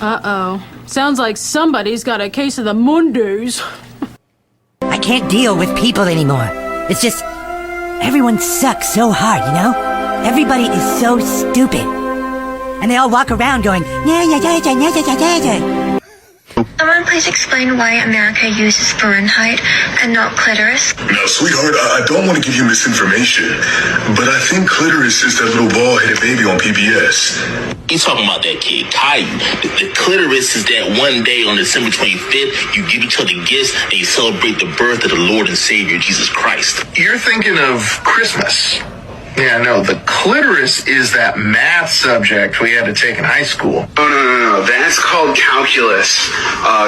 Uh-oh. Sounds like somebody's got a case of the Mundus. I can't deal with people anymore. It's just, everyone sucks so hard, you know? Everybody is so stupid. And they all walk around going, Someone please explain why America uses Fahrenheit and not clitoris? Now, sweetheart, I don't want to give you misinformation, but I think clitoris is that little bald-headed baby on PBS. He's talking about that kid, Caillou. The clitoris is that one day on December 25th, you give each other gifts and you celebrate the birth of the Lord and Savior, Jesus Christ. You're thinking of Christmas. Yeah, no, the clitoris is that math subject we had to take in high school. Oh, no. That's called calculus.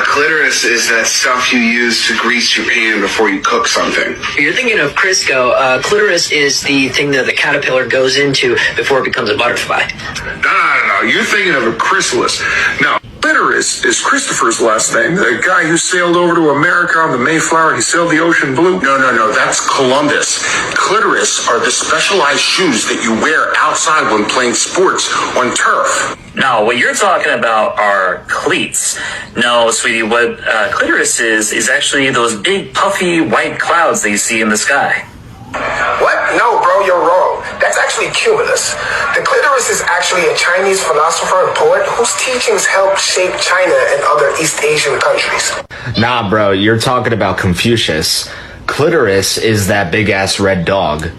Clitoris is that stuff you use to grease your pan before you cook something. You're thinking of Crisco. Clitoris is the thing that the caterpillar goes into before it becomes a butterfly. No. You're thinking of a chrysalis. No, clitoris is Christopher's last name. The guy who sailed over to America on the Mayflower. He sailed the ocean blue. No. That's Columbus. Clitoris are the specialized shoes that you wear outside when playing sports on turf. No, what you're talking about are cleats. No, sweetie, what clitoris is actually those big puffy white clouds that you see in the sky. What? No, bro, you're wrong. That's actually cumulus. The clitoris is actually a Chinese philosopher and poet whose teachings helped shape China and other East Asian countries. Nah, bro, you're talking about Confucius. Clitoris is that big-ass red dog.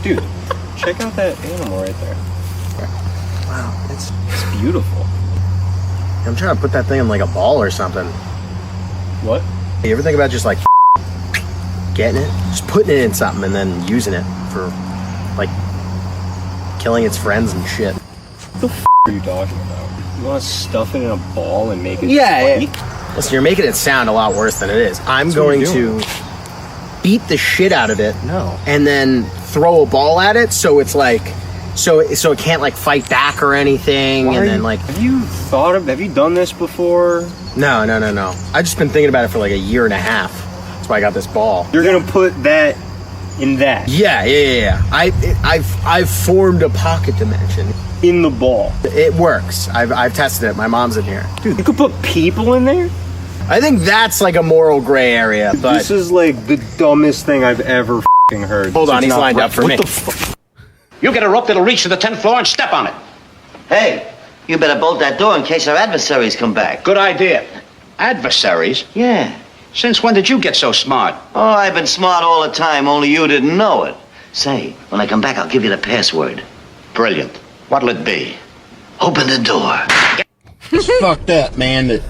Dude, check out that animal right there. Wow, it's beautiful. I'm trying to put that thing in like a ball or something. What? You ever think about just like getting it, just putting it in something and then using it for like killing its friends and shit? What the f are you talking about? You want to stuff it in a ball and make it Yeah. Listen, you're making it sound a lot worse than it is. I'm going to beat the shit out of it. No. And then throw a ball at it so it's like so it can't like fight back or anything. Why and then like have you done this before? No. I've just been thinking about it for like a year and a half. That's why I got this ball. You're gonna put that in that? Yeah. I've formed a pocket dimension in the ball. It works. I've tested it. My mom's in here. Dude, you could put people in there? I think that's like a moral gray area, but this is like the dumbest thing I've ever heard. Hold on, he's lined up for me. What the fuck? You get a rope that'll reach to the 10th floor and step on it. Hey, you better bolt that door in case our adversaries come back. Good idea. Adversaries? Yeah. Since when did you get so smart? Oh, I've been smart all the time, only you didn't know it. Say, when I come back, I'll give you the password. Brilliant. What'll it be? Open the door. It's fucked up, man, that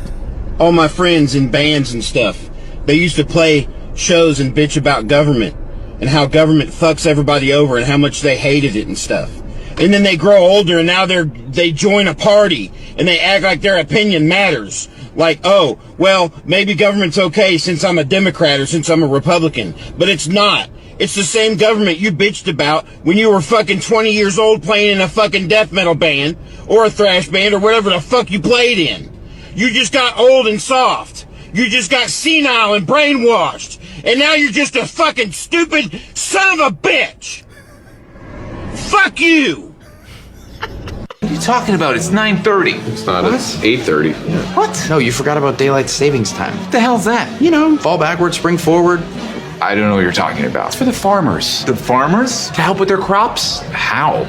all my friends in bands and stuff, they used to play shows and bitch about government and how government fucks everybody over and how much they hated it and stuff. And then they grow older and now they join a party and they act like their opinion matters. Like, oh, well, maybe government's okay since I'm a Democrat or since I'm a Republican. But it's not. It's the same government you bitched about when you were fucking 20 years old playing in a fucking death metal band or a thrash band or whatever the fuck you played in. You just got old and soft. You just got senile and brainwashed. And now you're just a fucking stupid son of a bitch. Fuck you. What are you talking about? It's 9:30. It's not. What? It's 8:30. Yeah. What? No, you forgot about daylight savings time. What the hell's that? You know, fall backward, spring forward. I don't know what you're talking about. It's for the farmers. The farmers? To help with their crops? How?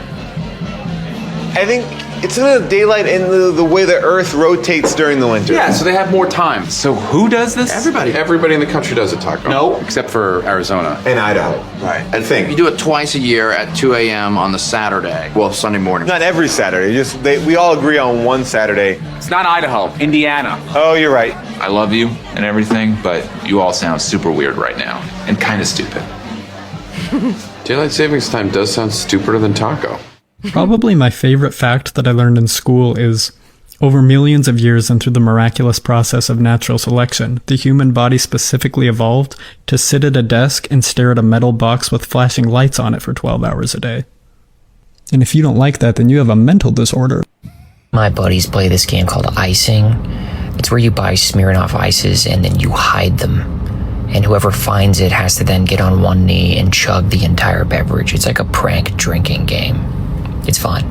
I think it's in the daylight in the way the Earth rotates during the winter. Yeah, so they have more time. So who does this? Everybody. Everybody in the country does it, Taco. No, except for Arizona. And Idaho. Right. I think. You do it twice a year at 2 a.m. on the Saturday. Well, Sunday morning. Not every Saturday. We all agree on one Saturday. It's not Idaho, Indiana. Oh, you're right. I love you and everything, but you all sound super weird right now and kind of stupid. Daylight savings time does sound stupider than Taco. Probably my favorite fact that I learned in school is, over millions of years and through the miraculous process of natural selection, the human body specifically evolved to sit at a desk and stare at a metal box with flashing lights on it for 12 hours a day. And if you don't like that, then you have a mental disorder. My buddies play this game called icing. It's where you buy Smirnoff ices and then you hide them. And whoever finds it has to then get on one knee and chug the entire beverage. It's like a prank drinking game. It's fun.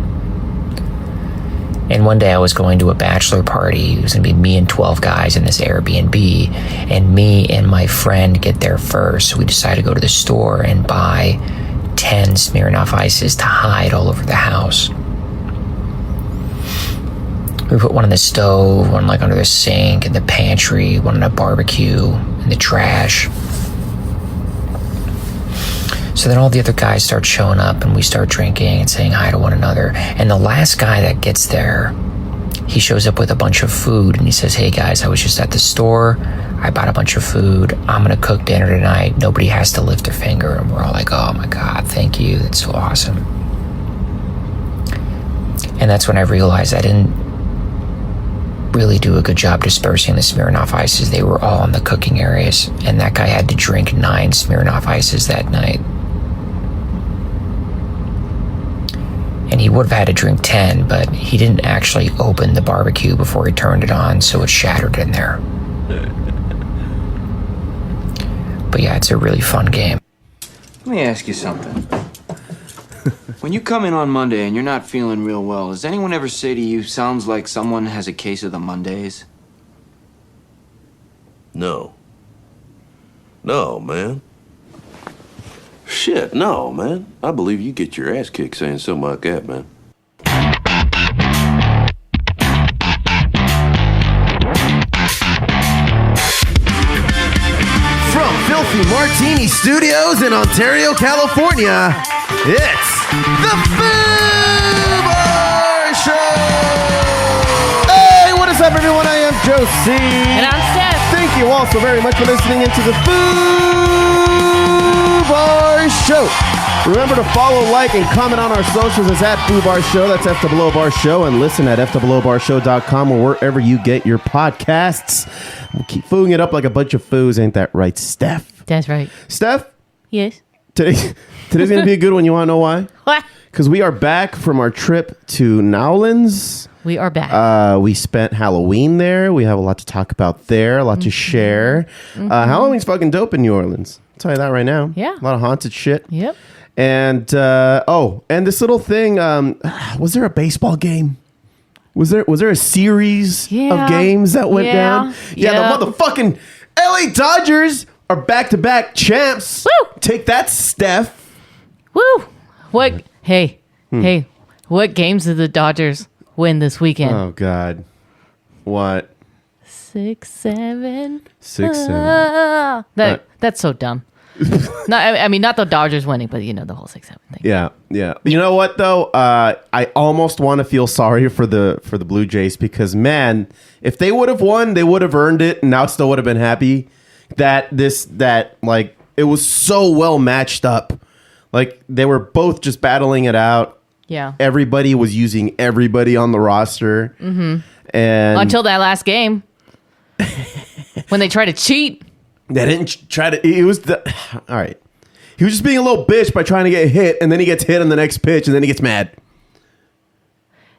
And one day I was going to a bachelor party. It was going to be me and 12 guys in this Airbnb. And me and my friend get there first. So we decide to go to the store and buy 10 Smirnoff Ices to hide all over the house. We put one on the stove, one like under the sink, in the pantry, one on a barbecue, in the trash. So then all the other guys start showing up and we start drinking and saying hi to one another. And the last guy that gets there, he shows up with a bunch of food and he says, hey guys, I was just at the store. I bought a bunch of food. I'm going to cook dinner tonight. Nobody has to lift a finger. And we're all like, oh my God, thank you. That's so awesome. And that's when I realized I didn't really do a good job dispersing the Smirnoff Ices. They were all in the cooking areas. And that guy had to drink 9 Smirnoff Ices that night. And he would have had to drink 10, but he didn't actually open the barbecue before he turned it on, so it shattered in there. But yeah, it's a really fun game. Let me ask you something. When you come in on Monday and you're not feeling real well, does anyone ever say to you, sounds like someone has a case of the Mondays? No. No, man. Shit, no, man. I believe you get your ass kicked saying something like that, man. From Filthy Martini Studios in Ontario, California, it's the Foo Bar Show! Hey, what is up, everyone? I am Josie. And I'm Steph. Thank you all so very much for listening into the Foo Bar Show. Remember to follow, like, and comment on our socials. It's at Foo Bar Show. That's FWO Bar Show. And listen at FWOBarshow.com or wherever you get your podcasts. We'll keep fooing it up like a bunch of foos. Ain't that right, Steph? That's right. Steph? Yes. Today's going to be a good one. You want to know why? What? Because we are back from our trip to Nowlands. We are back. We spent Halloween there. We have a lot to talk about there, a lot to share. Halloween's fucking dope in New Orleans. I'll tell you that right now. Yeah. A lot of haunted shit. Yep. And, and this little thing, was there a baseball game? Was there a series of games that went down? Yeah, the motherfucking LA Dodgers are back-to-back champs. Woo! Take that, Steph. Woo! What? Hey, what games did the Dodgers win this weekend? Oh, God. What? 6-7. 6-7. That's so dumb. No, I mean, not the Dodgers winning, but, the whole 6-7 thing. Yeah. You know what, though? I almost want to feel sorry for the Blue Jays because, man, if they would have won, they would have earned it, and now still would have been happy that it was so well matched up. Like, they were both just battling it out. Yeah. Everybody was using everybody on the roster. Mm-hmm. And until that last game. When they tried to cheat. They didn't try to. It was all right. He was just being a little bitch by trying to get hit, and then he gets hit on the next pitch, and then he gets mad.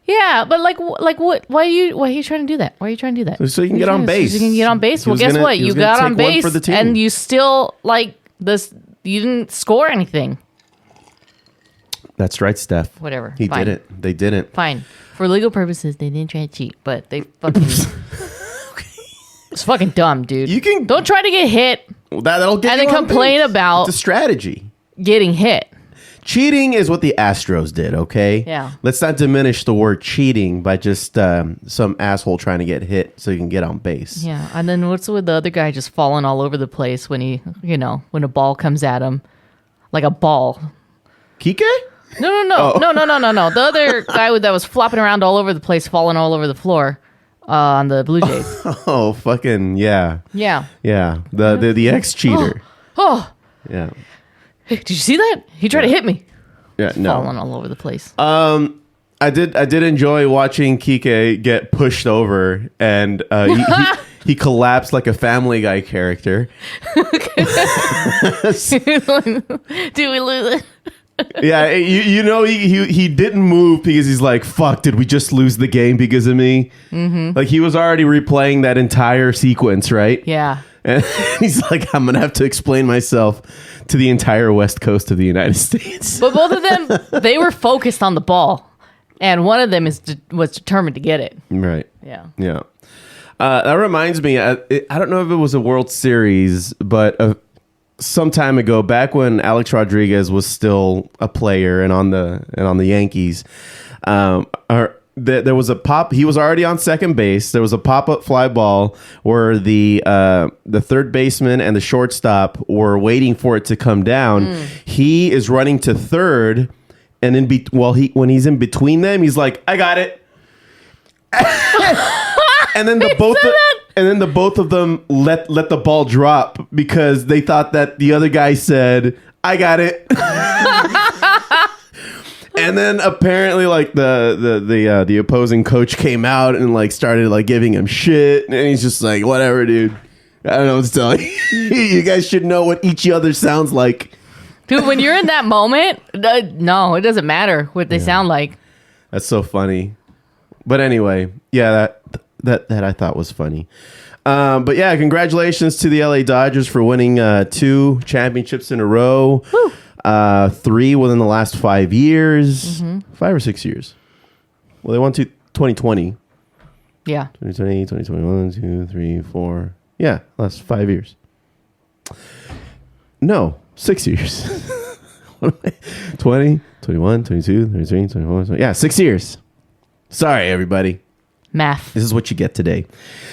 Yeah, but like what? Why are you trying to do that? Why are you trying to do that? So you can get on base. So you can get on base. Well, guess what? You got on base, and you still you didn't score anything. That's right, Steph. Whatever. He did it. They didn't. Fine. For legal purposes, they didn't try to cheat, but they fucking. It's fucking dumb, dude. Don't try to get hit. Well, that'll get and you then on complain base. about It's a strategy. Getting hit. Cheating is what the Astros did, okay? Yeah. Let's not diminish the word cheating by just some asshole trying to get hit so you can get on base. Yeah, and then what's with the other guy just falling all over the place when he, when a ball comes at him, like a ball. Kike? No. The other guy that was flopping around all over the place, falling all over the floor on the Blue Jays. Oh, fucking yeah. Yeah. Yeah. The ex-cheater. Oh. Yeah. Hey, did you see that? He tried to hit me. Yeah, no. Falling all over the place. I did enjoy watching Kike get pushed over, and he collapsed like a Family Guy character. Did we lose it? Yeah, he didn't move because he's like, fuck, did we just lose the game because of me? Mm-hmm. Like, he was already replaying that entire sequence, right? Yeah. And he's like, I'm going to have to explain myself to the entire west coast of the United States. But both of them, they were focused on the ball. And one of them was determined to get it. Right. Yeah. Yeah. That reminds me, I don't know if it was a World Series, but some time ago, back when Alex Rodriguez was still a player and on the Yankees, there was a pop. He was already on second base. There was a pop-up fly ball where the third baseman and the shortstop were waiting for it to come down. He is running to third, and when he's in between them, he's like, "I got it." And then the both of them let the ball drop because they thought that the other guy said, "I got it." And then apparently, like the opposing coach came out and like started like giving him shit, and he's just like, "Whatever, dude. I don't know what to tell you. You guys should know what each other sounds like." Dude, when you're in that moment, no, it doesn't matter what they sound like. That's so funny. But anyway, yeah, that I thought was funny. But yeah, congratulations to the LA Dodgers for winning 2 championships in a row. Woo. 3 within the last 5 years. 5 or 6 years. Well, they won 2020. Yeah. 2020, 2021, 2, 3, 4. Yeah, last 5 years. No, 6 years. 20, 21, 22, 23, 24. 20. Yeah, 6 years. Sorry, everybody. Math. This is what you get today.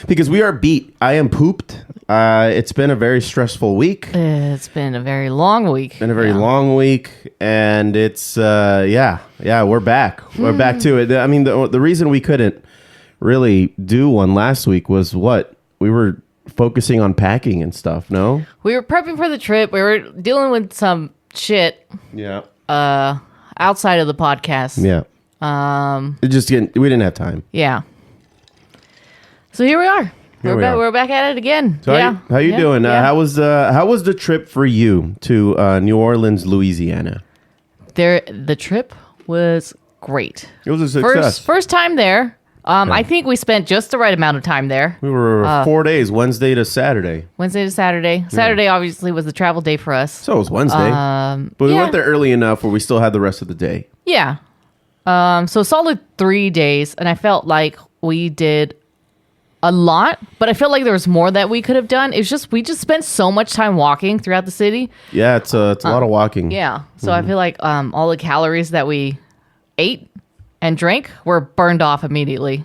Because we are beat. I am pooped. It's been a very stressful week. It's been a very long week. Been a very long week. And it's, we're back. We're back to it. I mean, the reason we couldn't really do one last week was what? We were focusing on packing and stuff, no? We were prepping for the trip. We were dealing with some shit. Yeah. Outside of the podcast. Yeah. We didn't have time. Yeah. So here we are. We're back at it again. So how you doing? How was the trip for you to New Orleans, Louisiana? The trip was great. It was a success. First time there. I think we spent just the right amount of time there. We were 4 days, Wednesday to Saturday. Saturday obviously was the travel day for us. So it was Wednesday. But we went there early enough where we still had the rest of the day. Yeah. So solid 3 days, and I felt like we did a lot, but I felt like there was more that we could have done. It's just we just spent so much time walking throughout the city. Yeah, it's a lot of walking. Yeah. So I feel like all the calories that we ate and drank were burned off immediately.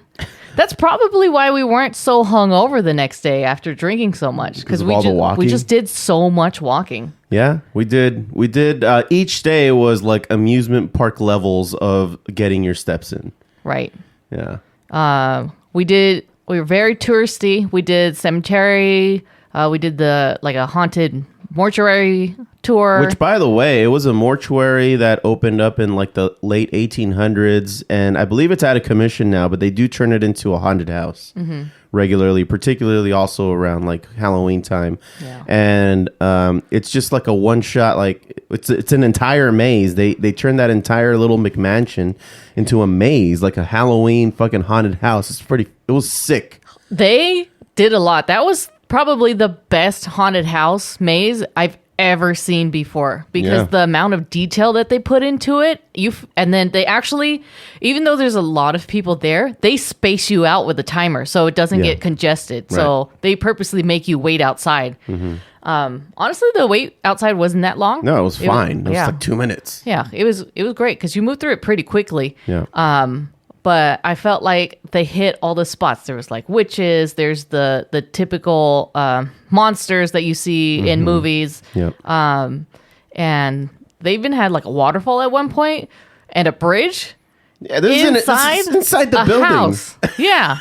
That's probably why we weren't so hungover the next day after drinking so much, because we just did so much walking. Yeah, we did. Each day was like amusement park levels of getting your steps in. Right. Yeah. We were very touristy. We did cemetery. We did a haunted mortuary tour. Which, by the way, it was a mortuary that opened up in like the late 1800s, and I believe it's out of commission now, but they do turn it into a haunted house regularly, particularly also around like Halloween time. Yeah. And it's just like a one shot, like it's an entire maze. They turned that entire little McMansion into a maze, like a Halloween fucking haunted house. It was sick. They did a lot. That was probably the best haunted house maze I've ever seen before, because the amount of detail that they put into it, and then they actually, even though there's a lot of people there, they space you out with a timer so it doesn't get congested. Right. So they purposely make you wait outside. Honestly, the wait outside wasn't that long. No, it was fine. It was like 2 minutes. Yeah, it was great because you moved through it pretty quickly. Yeah. But I felt like they hit all the spots. There was like witches. There's the typical monsters that you see in movies. Yep. And they even had like a waterfall at one point and a bridge. Yeah, this is inside the building. House. Yeah,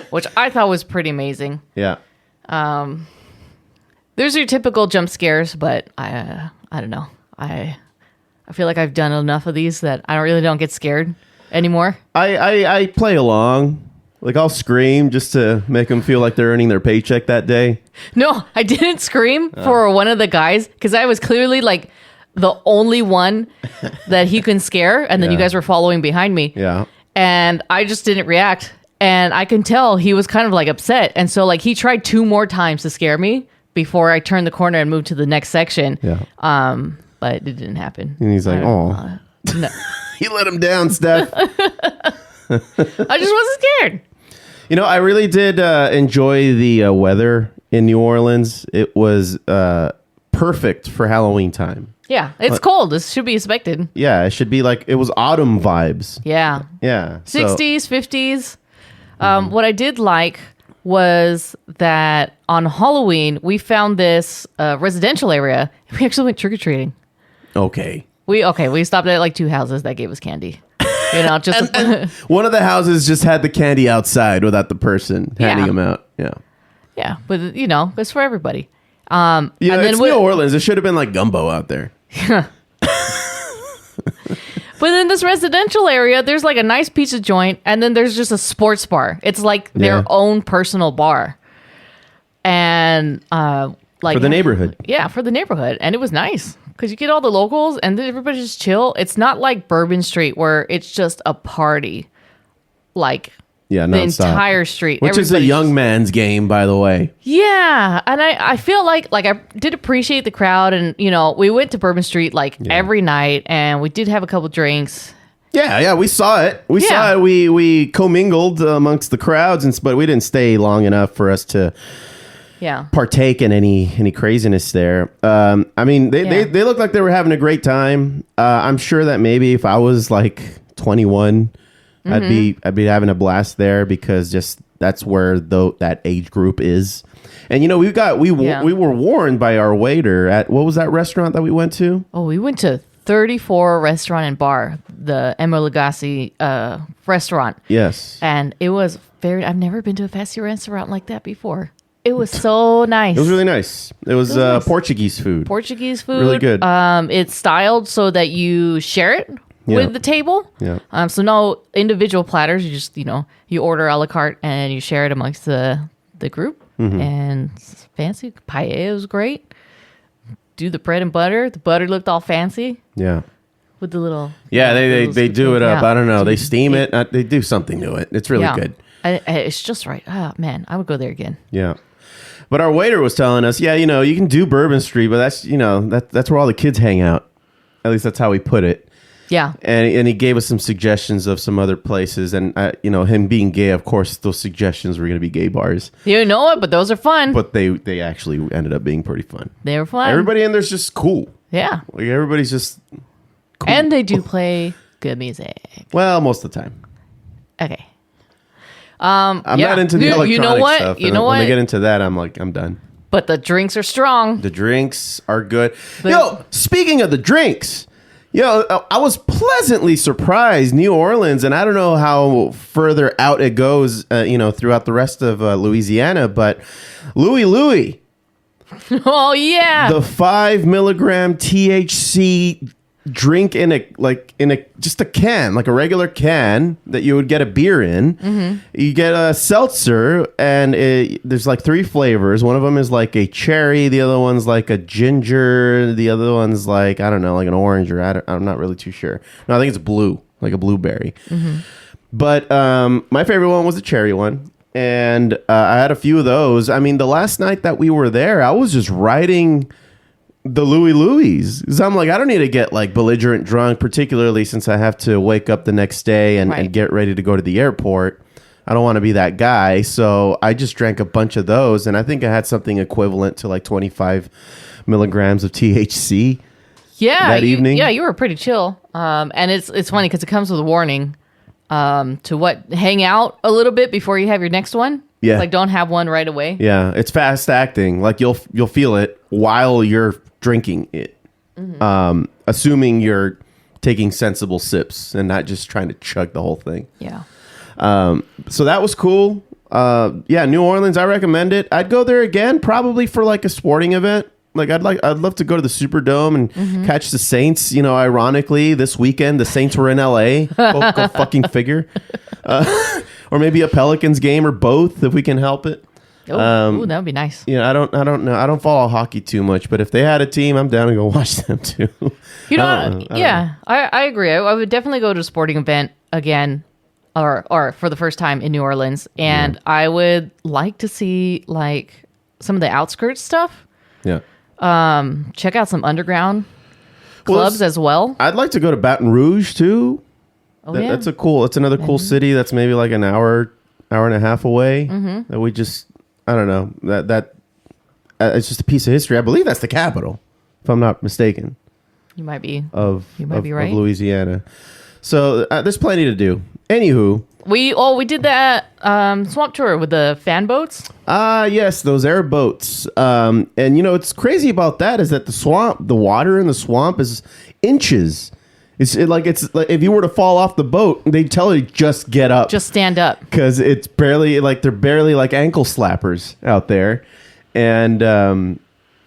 which I thought was pretty amazing. Yeah. There's your typical jump scares, but I don't know. I feel like I've done enough of these that I really don't get scared anymore. I play along. Like, I'll scream just to make them feel like they're earning their paycheck that day. No, I didn't scream for one of the guys because I was clearly like the only one that he can scare, and then you guys were following behind me. Yeah. And I just didn't react, and I can tell he was kind of like upset, and so like he tried 2 more times to scare me before I turned the corner and moved to the next section. Yeah. But it didn't happen. And he's like, "Oh." No. You let him down, Steph. I just wasn't scared. You know, I really did enjoy the weather in New Orleans. It was perfect for Halloween time. Yeah, it's cold. This should be expected. Yeah, it should be like, it was autumn vibes. Yeah. Yeah. 60s, 50s. What I did like was that on Halloween, we found this residential area. We actually went trick-or-treating. Okay. We stopped at like 2 houses that gave us candy. You know, just and one of the houses just had the candy outside without the person handing them out. Yeah. Yeah, but you know, it's for everybody. Yeah, and then it's New Orleans. It should have been like gumbo out there. But in this residential area, there's like a nice pizza joint, and then there's just a sports bar. It's like their own personal bar, and like for the neighborhood. Yeah, for the neighborhood, and it was nice because you get all the locals, and then everybody just chill. It's not like Bourbon Street where it's just a party, like the entire street, which is a young man's game, by the way. Yeah, and I feel like I did appreciate the crowd, and you know, we went to Bourbon Street every night, and we did have a couple drinks. Yeah, we saw it. We saw it. We commingled amongst the crowds, but we didn't stay long enough for us to partake in any craziness there. I mean, they looked like they were having a great time. I'm sure that maybe if I was like 21. I'd be having a blast there because just that's where that age group is. And you know, we were warned by our waiter at what was that restaurant that we went to? Oh, we went to 34 Restaurant and Bar, the Emma Lagasse restaurant. Yes. And it was I've never been to a fancy restaurant like that before. It was so nice. It was really nice. It was nice. Portuguese food. Really good. It's styled so that you share it with the table. Yeah. So no individual platters. You just, you order a la carte and you share it amongst the group. Mm-hmm. And it's fancy. Paella was great. Do the bread and butter. The butter looked all fancy. Yeah. With the little... Yeah, they do it up. I don't know. They steam it. They do something to it. It's really good. It's just right. Oh, man. I would go there again. Yeah. But our waiter was telling us, you can do Bourbon Street, but that's where all the kids hang out. At least that's how he put it. Yeah. And he gave us some suggestions of some other places. And, him being gay, of course, those suggestions were going to be gay bars. You know it, but those are fun. But they actually ended up being pretty fun. They were fun. Everybody in there's just cool. Yeah. Like, everybody's just cool. And they do play good music. Well, most of the time. Okay. I'm not into the electronic stuff. You know what? When I get into that, I'm like, I'm done. But the drinks are strong. The drinks are good. Speaking of the drinks... I was pleasantly surprised. New Orleans, and I don't know how further out it goes, throughout the rest of Louisiana, but Louis. Oh, yeah. The 5 milligram THC drink in just a can, like a regular can that you would get a beer in. Mm-hmm. You get a seltzer, and there's like 3 flavors. One of them is like a cherry, the other one's like a ginger, the other one's like, I don't know, like an orange, or I'm not really too sure. No, I think it's blue, like a blueberry. Mm-hmm. But my favorite one was the cherry one, and I had a few of those. I mean, the last night that we were there, I was just riding the Louis. Because I'm like, I don't need to get like belligerent drunk, particularly since I have to wake up the next day and get ready to go to the airport. I don't want to be that guy. So I just drank a bunch of those, and I think I had something equivalent to like 25 milligrams of THC. Yeah, that evening. Yeah, you were pretty chill. And it's funny because it comes with a warning to hang out a little bit before you have your next one. Yeah, like don't have one right away. Yeah, it's fast acting. Like you'll feel it while you're drinking it. Mm-hmm. Assuming you're taking sensible sips and not just trying to chug the whole thing. Yeah. So that was cool. New Orleans, I recommend it. I'd go there again, probably for like a sporting event. Like I'd love to go to the Superdome and catch the Saints. Ironically, this weekend the Saints were in LA. Go fucking figure. Or maybe a Pelicans game, or both, if we can help it. That would be nice. I don't know. I don't follow hockey too much, but if they had a team, I'm down to go watch them too. I agree. I would definitely go to a sporting event again, or for the first time in New Orleans, and I would like to see like some of the outskirts stuff. Yeah. Check out some underground clubs as well. I'd like to go to Baton Rouge too. yeah. That's another cool city. That's maybe like an hour and a half away. That we just, I don't know, that it's just a piece of history. I believe that's the capital, if I'm not mistaken. You might be. Of right. Of Louisiana. So there's plenty to do. Anywho. We did that swamp tour with the fan boats. Yes, those air boats. And what's crazy about that is that the water in the swamp is inches. It's like if you were to fall off the boat, they'd tell you just get up. Just stand up. Because they're barely like ankle slappers out there. And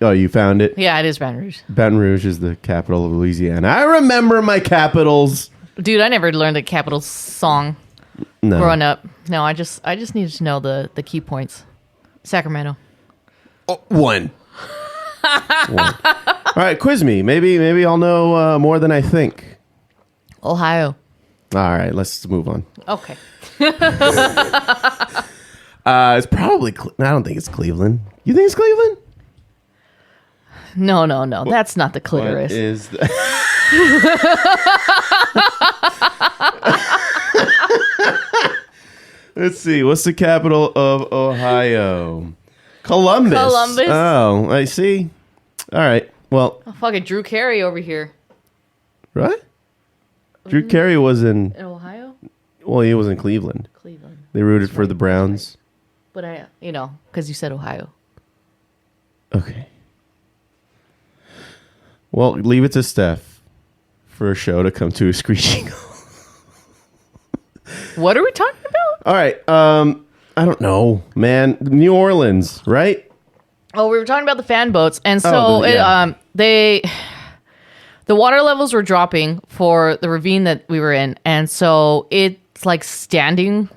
you found it? Yeah, it is Baton Rouge. Baton Rouge is the capital of Louisiana. I remember my capitals. Dude, I never learned the capital song. No. Growing up. No, I just needed to know the key points. Sacramento. One. All right, quiz me. Maybe I'll know more than I think. Ohio. All right, let's move on. Okay. It's probably. I don't think it's Cleveland. You think it's Cleveland? No. That's not the clitoris. What is Let's see. What's the capital of Ohio? Columbus. Oh, I see. All right. Well. Oh, fucking Drew Carey over here. What? Drew Carey was in Ohio? Well, he was in Cleveland. They rooted for the Browns. But because you said Ohio. Okay. Well, leave it to Steph for a show to come to a screeching. What are we talking about? All right. I don't know, man. New Orleans, right? Oh, we were talking about the fan boats, and so the water levels were dropping for the ravine that we were in, and so it's like standing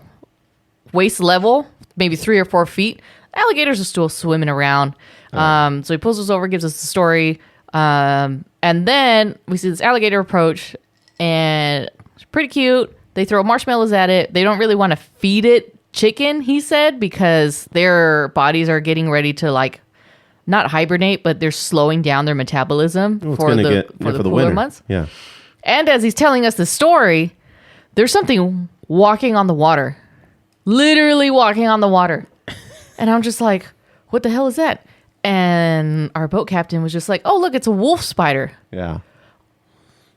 waist level, maybe 3 or 4 feet. Alligators are still swimming around. So he pulls us over, gives us the story, and then we see this alligator approach, and it's pretty cute. They throw marshmallows at it. They don't really want to feed it chicken, he said, because their bodies are getting ready to not hibernate, but they're slowing down their metabolism for the cooler months. Yeah. And as he's telling us the story, there's something walking on the water, literally walking on the water. And I'm just like, what the hell is that? And our boat captain was just like, oh, look, it's a wolf spider. Yeah.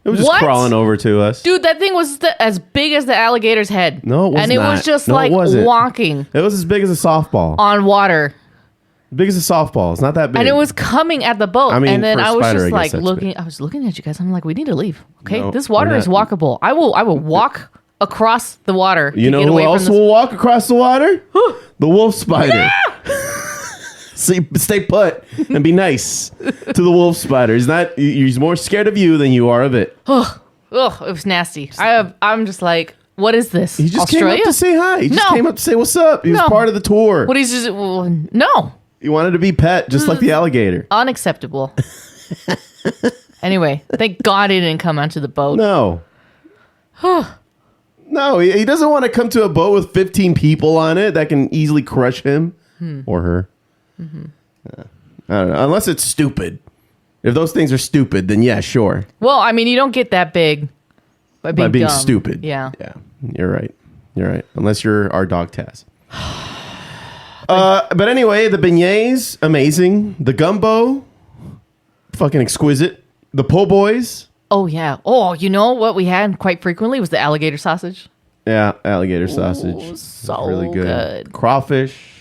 It was just crawling over to us. Dude, that thing was as big as the alligator's head. No, it was and it was just walking. It was as big as a softball. On water. Big as a softball. It's not that big. And it was coming at the boat. I mean, and then I was spider, just looking. big. I was looking at you guys. I'm like, we need to leave. Okay, No, this water we're is not. walkable. I will walk across the water. You know who else will walk across the water? The wolf spider. Stay put and be nice to the wolf spider. He's more scared of you than you are of it. Ugh, it was nasty. I'm just like, what is this? He just Australia? came up to say hi. He just came up to say what's up. He was part of the tour. What is this? No. He wanted to be pet, just like the alligator. Unacceptable. Anyway, thank God he didn't come onto the boat. No. No, he doesn't want to come to a boat with 15 people on it that can easily crush him or her. Mm-hmm. I don't know. Unless it's stupid. If those things are stupid, then yeah, sure. Well, I mean, you don't get that big by being dumb. Stupid. Yeah. Yeah. You're right. Unless you're our dog Taz. But anyway, the beignets, amazing. The gumbo, fucking exquisite. The po' boys. Oh, yeah. Oh, you know what we had quite frequently was the alligator sausage. Yeah, alligator sausage. So really good. Crawfish.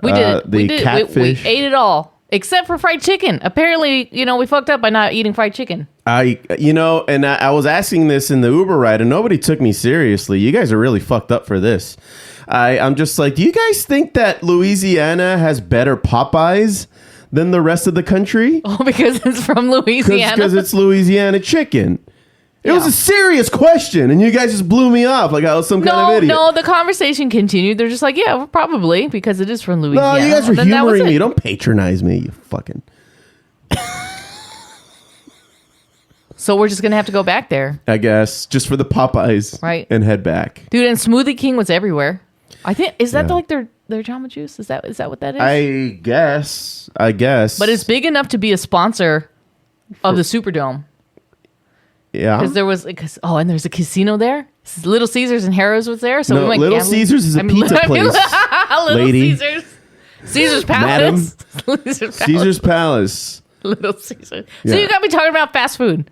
We did it. The catfish. We ate it all. Except for fried chicken. Apparently, we fucked up by not eating fried chicken. I was asking this in the Uber ride and nobody took me seriously. You guys are really fucked up for this. I'm just like, do you guys think that Louisiana has better Popeyes than the rest of the country? Oh, because it's from Louisiana? Because it's Louisiana chicken. It was a serious question, and you guys just blew me off like I was some kind of idiot. No, the conversation continued. They're just like, yeah, well, probably, because it is from Louisiana. No, you guys were humoring me. Don't patronize me, you fucking... So we're just going to have to go back there. I guess, just for the Popeyes. Right. And head back. Dude, and Smoothie King was everywhere. I think, is that like their Jamba Juice? Is that what that is? I guess. But it's big enough to be a sponsor of the Superdome. Yeah. Because there was, and there's a casino there. Little Caesars and Harrow's was there, so No, we went Little gambling. Caesars is a pizza place, Little lady. Caesar's Palace. Caesar's Palace. Little Caesars. Yeah. So you got me talking about fast food.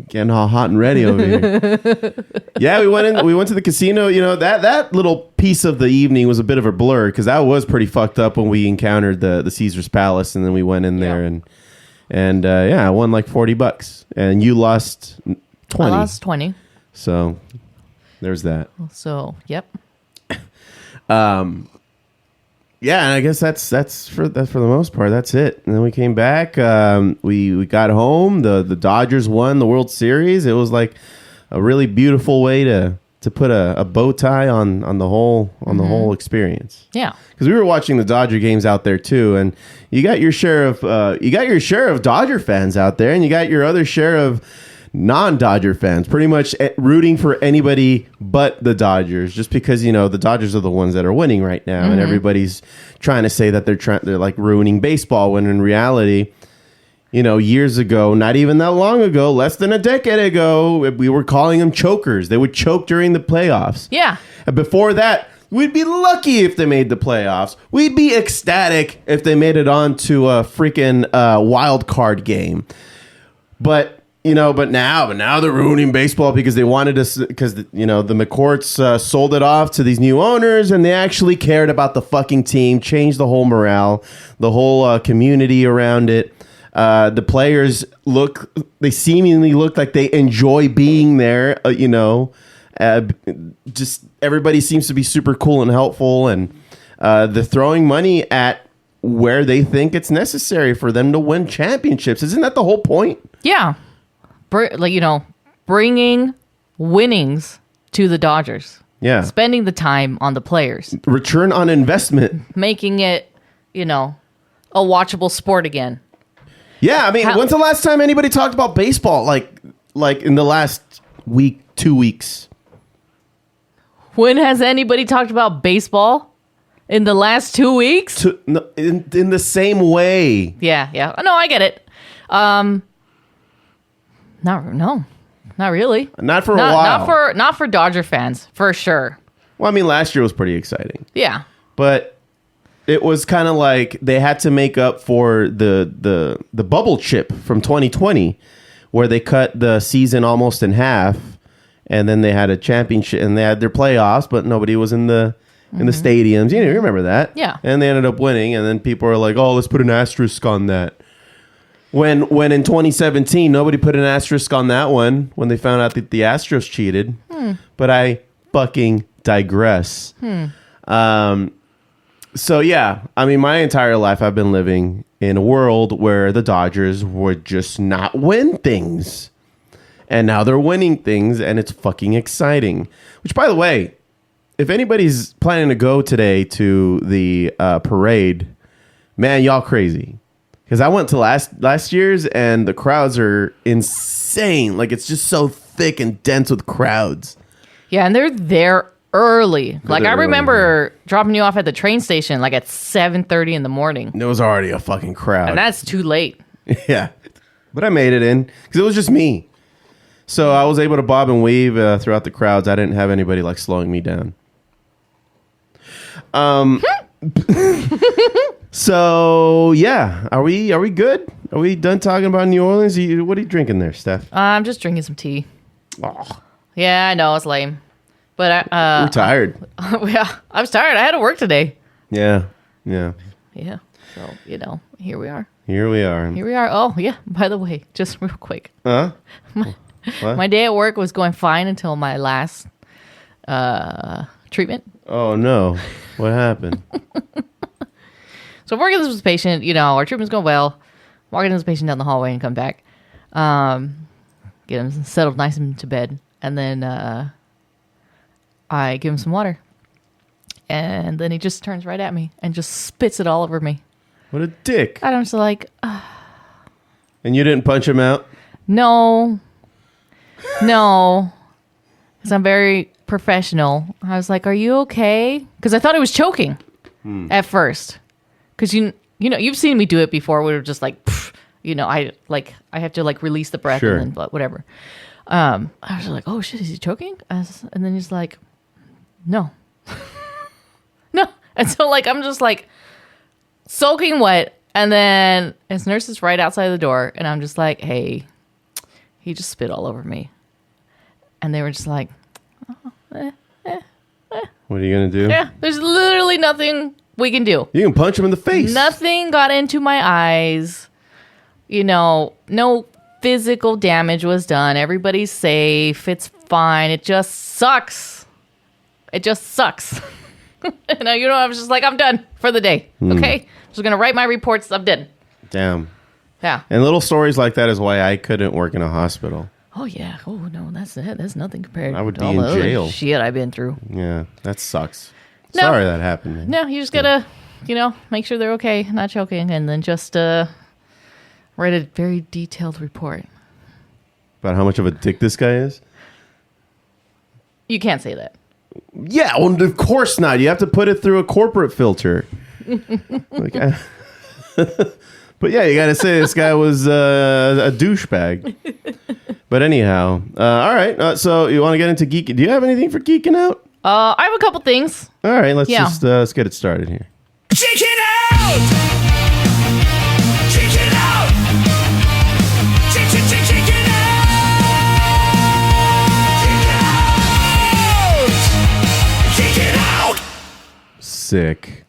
Getting all hot and ready over here. Yeah, we went to the casino. You know, that little piece of the evening was a bit of a blur because that was pretty fucked up when we encountered the Caesar's Palace, and then we went in there and I won like $40, and you lost 20. I lost 20. So there's that. So yep. Yeah, and I guess that's for the most part. That's it. And then we came back. We got home. The Dodgers won the World Series. It was like a really beautiful way to put a bow tie on the whole whole experience. Yeah, because we were watching the Dodger games out there too, and you got your share of Dodger fans out there, and you got your other share of non-Dodger fans, pretty much rooting for anybody but the Dodgers, just because the Dodgers are the ones that are winning right now, and everybody's trying to say that they're like ruining baseball, when in reality, years ago, not even that long ago, less than a decade ago, we were calling them chokers. They would choke during the playoffs. Yeah, and before that, we'd be lucky if they made the playoffs. We'd be ecstatic if they made it onto a freaking wild card game, but now they're ruining baseball because they wanted us, because the McCourts sold it off to these new owners, and they actually cared about the fucking team, changed the whole morale, the whole community around it. The players seemingly look like they enjoy being there. Just everybody seems to be super cool and helpful, and they're throwing money at where they think it's necessary for them to win championships. Isn't that the whole point? Yeah. Bringing winnings to the Dodgers. Yeah. Spending the time on the players. Return on investment. Making it, a watchable sport again. Yeah, I mean, when's the last time anybody talked about baseball? Like in the last week, 2 weeks? When has anybody talked about baseball? In the last 2 weeks? In the same way. Yeah. No, I get it. Not really. Not for a while. Not for Dodger fans, for sure. Well, I mean, last year was pretty exciting. Yeah. But it was kind of like they had to make up for the bubble chip from 2020, where they cut the season almost in half, and then they had a championship and they had their playoffs, but nobody was in the stadiums. You remember that? Yeah. And they ended up winning, and then people are like, "Oh, let's put an asterisk on that." When in 2017, nobody put an asterisk on that one when they found out that the Astros cheated. But I fucking digress. So yeah, I mean, my entire life I've been living in a world where the Dodgers would just not win things. And now they're winning things, and it's fucking exciting. Which, by the way, if anybody's planning to go today to the parade, man, y'all crazy. Because I went to last year's, and the crowds are insane. Like, it's just so thick and dense with crowds. Yeah, and they're there early. Like, I remember dropping you off at the train station, like, at 7:30 in the morning. There was already a fucking crowd. And that's too late. Yeah. But I made it in, because it was just me. So I was able to bob and weave throughout the crowds. I didn't have anybody, like, slowing me down. So yeah, are we good? Are we done talking about New Orleans? What are you drinking there, Steph? I'm just drinking some tea. Oh. Yeah, I know it's lame, but we're tired. Yeah, I was tired. I had to work today. Yeah. So here we are. Here we are. Oh yeah. By the way, just real quick. Huh? My day at work was going fine until my last treatment. Oh no! What happened? So I'm working with this patient, our treatment's going well. Walking this patient down the hallway and come back. Get him settled nice into bed. And then I give him some water. And then he just turns right at me and just spits it all over me. What a dick. And I'm just like... And you didn't punch him out? No. Because I'm very professional. I was like, are you okay? Because I thought he was choking at first. Because you've seen me do it before. We were just like, I have to like release the breath and then whatever. I was like, oh shit, is he choking? And then he's like, no. No. And so like, I'm just like soaking wet. And then his nurse is right outside the door. And I'm just like, hey, he just spit all over me. And they were just like, what are you going to do? Yeah, there's literally nothing we can do. You can punch him in the face. Nothing got into my eyes. You know, no physical damage was done. Everybody's safe. It's fine. It just sucks. It just sucks. And I was just like, I'm done for the day. Okay? I'm just going to write my reports. I'm done. Damn. Yeah. And little stories like that is why I couldn't work in a hospital. Oh, yeah. Oh, no, that's nothing compared I would to be all in the other jail. shit I've been through. Yeah, that sucks. No. Sorry that happened, man. No, you just got to, make sure they're okay, not choking, and then just write a very detailed report. About how much of a dick this guy is? You can't say that. Yeah, well, of course not. You have to put it through a corporate filter. But yeah, you got to say this guy was a douchebag. But anyhow, all right. So you want to get into geeking? Do you have anything for geeking out? I have a couple things. All right, let's get it started here. Geeking out! Geeking out! Geeking out! Geeking out! Sick.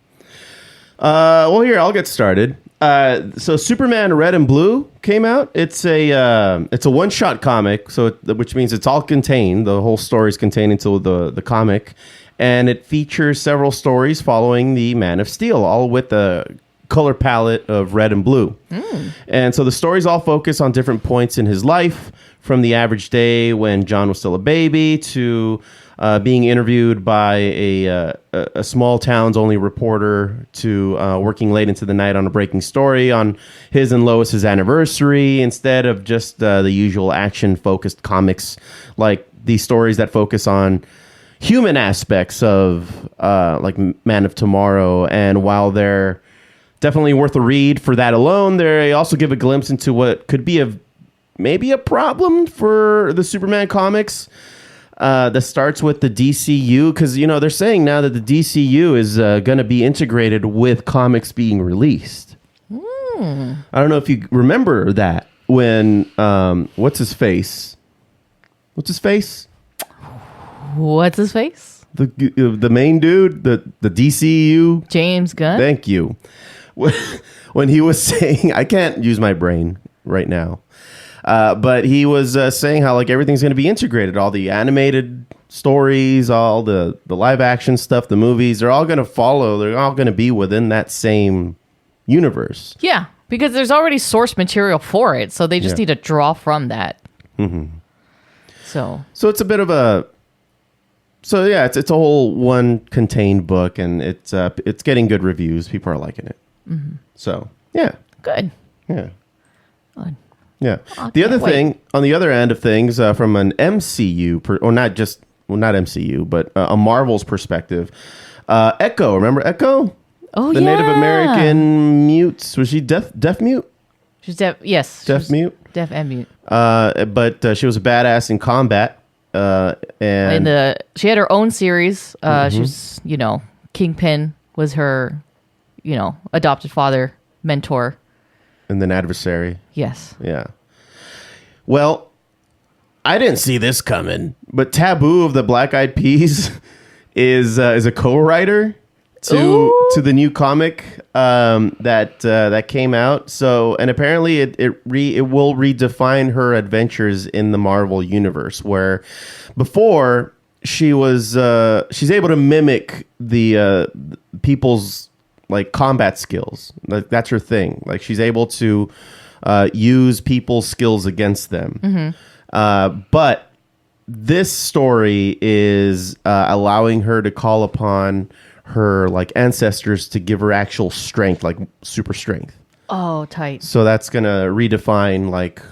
Well, here, I'll get started. So Superman Red and Blue came out. It's a one-shot comic, which means it's all contained. The whole story is contained into the comic, and it features several stories following the Man of Steel, all with the color palette of red and blue. And so the stories all focus on different points in his life, from the average day when John was still a baby to being interviewed by a small town's only reporter to working late into the night on a breaking story on his and Lois's anniversary, instead of just the usual action-focused comics, like these stories that focus on human aspects of like Man of Tomorrow. And while they're definitely worth a read for that alone, they also give a glimpse into what could be maybe a problem for the Superman comics. That starts with the DCU, because they're saying now that the DCU is going to be integrated with comics being released. I don't know if you remember that when what's his face? The main dude, the DCU, James Gunn. Thank you. When he was saying, I can't use my brain right now. But he was saying how like everything's going to be integrated. All the animated stories, all the live action stuff, the movies, they're all going to follow. They're all going to be within that same universe. Yeah, because there's already source material for it, so they just need to draw from that. Mm-hmm. So it's a bit of a. So yeah, it's a whole one contained book, and it's getting good reviews. People are liking it. Mm-hmm. So yeah, good. Yeah. Good. Yeah. The other thing, on the other end of things, from an MCU, not MCU, but a Marvel's perspective, Echo. Remember Echo? Oh, the Native American mutes. Was she deaf mute? She's deaf. Yes. Deaf mute. Deaf and mute. But she was a badass in combat. And she had her own series. She was, Kingpin was her, adopted father, mentor. And then Adversary. Yes. Yeah. Well, I didn't see this coming, but Taboo of the Black Eyed Peas is a co-writer to the new comic that came out. So, and apparently it will redefine her adventures in the Marvel universe, where before she's able to mimic the people's like combat skills. Like that's her thing. Like she's able to use people's skills against them. Mm-hmm. But this story is allowing her to call upon her like ancestors to give her actual strength, like super strength. Oh, tight. So that's gonna redefine like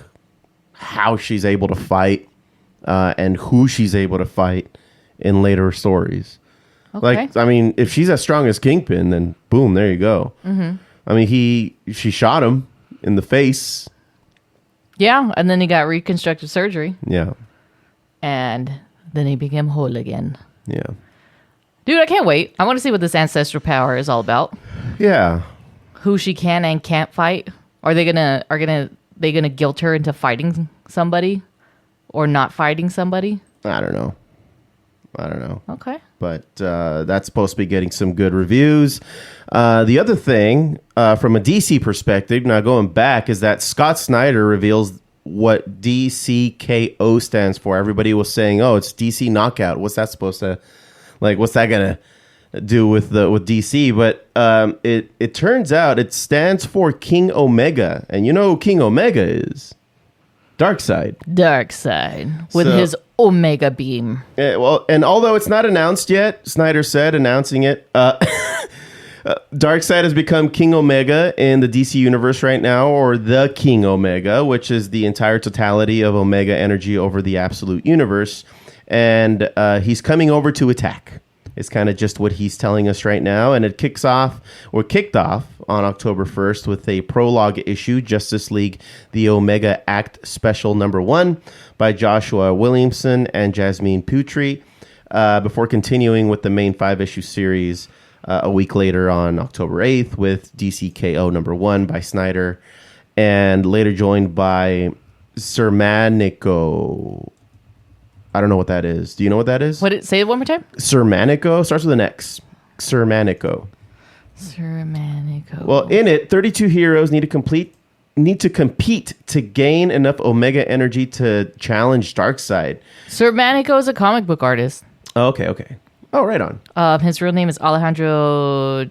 how she's able to fight and who she's able to fight in later stories. Okay. Like, I mean, if she's as strong as Kingpin, then boom, there you go. Mm-hmm. I mean, she shot him in the face. Yeah, and then he got reconstructive surgery. Yeah. and then he became whole again. Yeah. Dude, I can't wait. I want to see what this ancestral power is all about. Yeah. Who she can and can't fight. Are they gonna guilt her into fighting somebody or not fighting somebody? I don't know. Okay. But that's supposed to be getting some good reviews. The other thing, from a DC perspective, now going back, is that Scott Snyder reveals what DCKO stands for. Everybody was saying, "Oh, it's DC Knockout." What's that supposed to, like? What's that gonna do with DC? But it turns out it stands for King Omega, and you know who King Omega is? Darkseid with his Omega beam. Well, and although it's not announced yet, Snyder said announcing it. Darkseid has become King Omega in the DC universe right now, or the King Omega, which is the entire totality of Omega energy over the absolute universe, and he's coming over to attack. It's kind of just what he's telling us right now, and it kicked off on October 1st with a prologue issue, Justice League: The Omega Act Special #1 by Joshua Williamson and Jasmine Putri, before continuing with the main 5-issue series a week later on October 8th with DCKO #1 by Snyder, and later joined by Sermanico. I don't know what that is. Do you know what that is? Say it one more time. Sermanico starts with an X. Sermanico. Well, in it, 32 heroes need to compete to gain enough Omega energy to challenge Darkseid. Sermanico is a comic book artist. Oh, okay. Oh, right on. His real name is Alejandro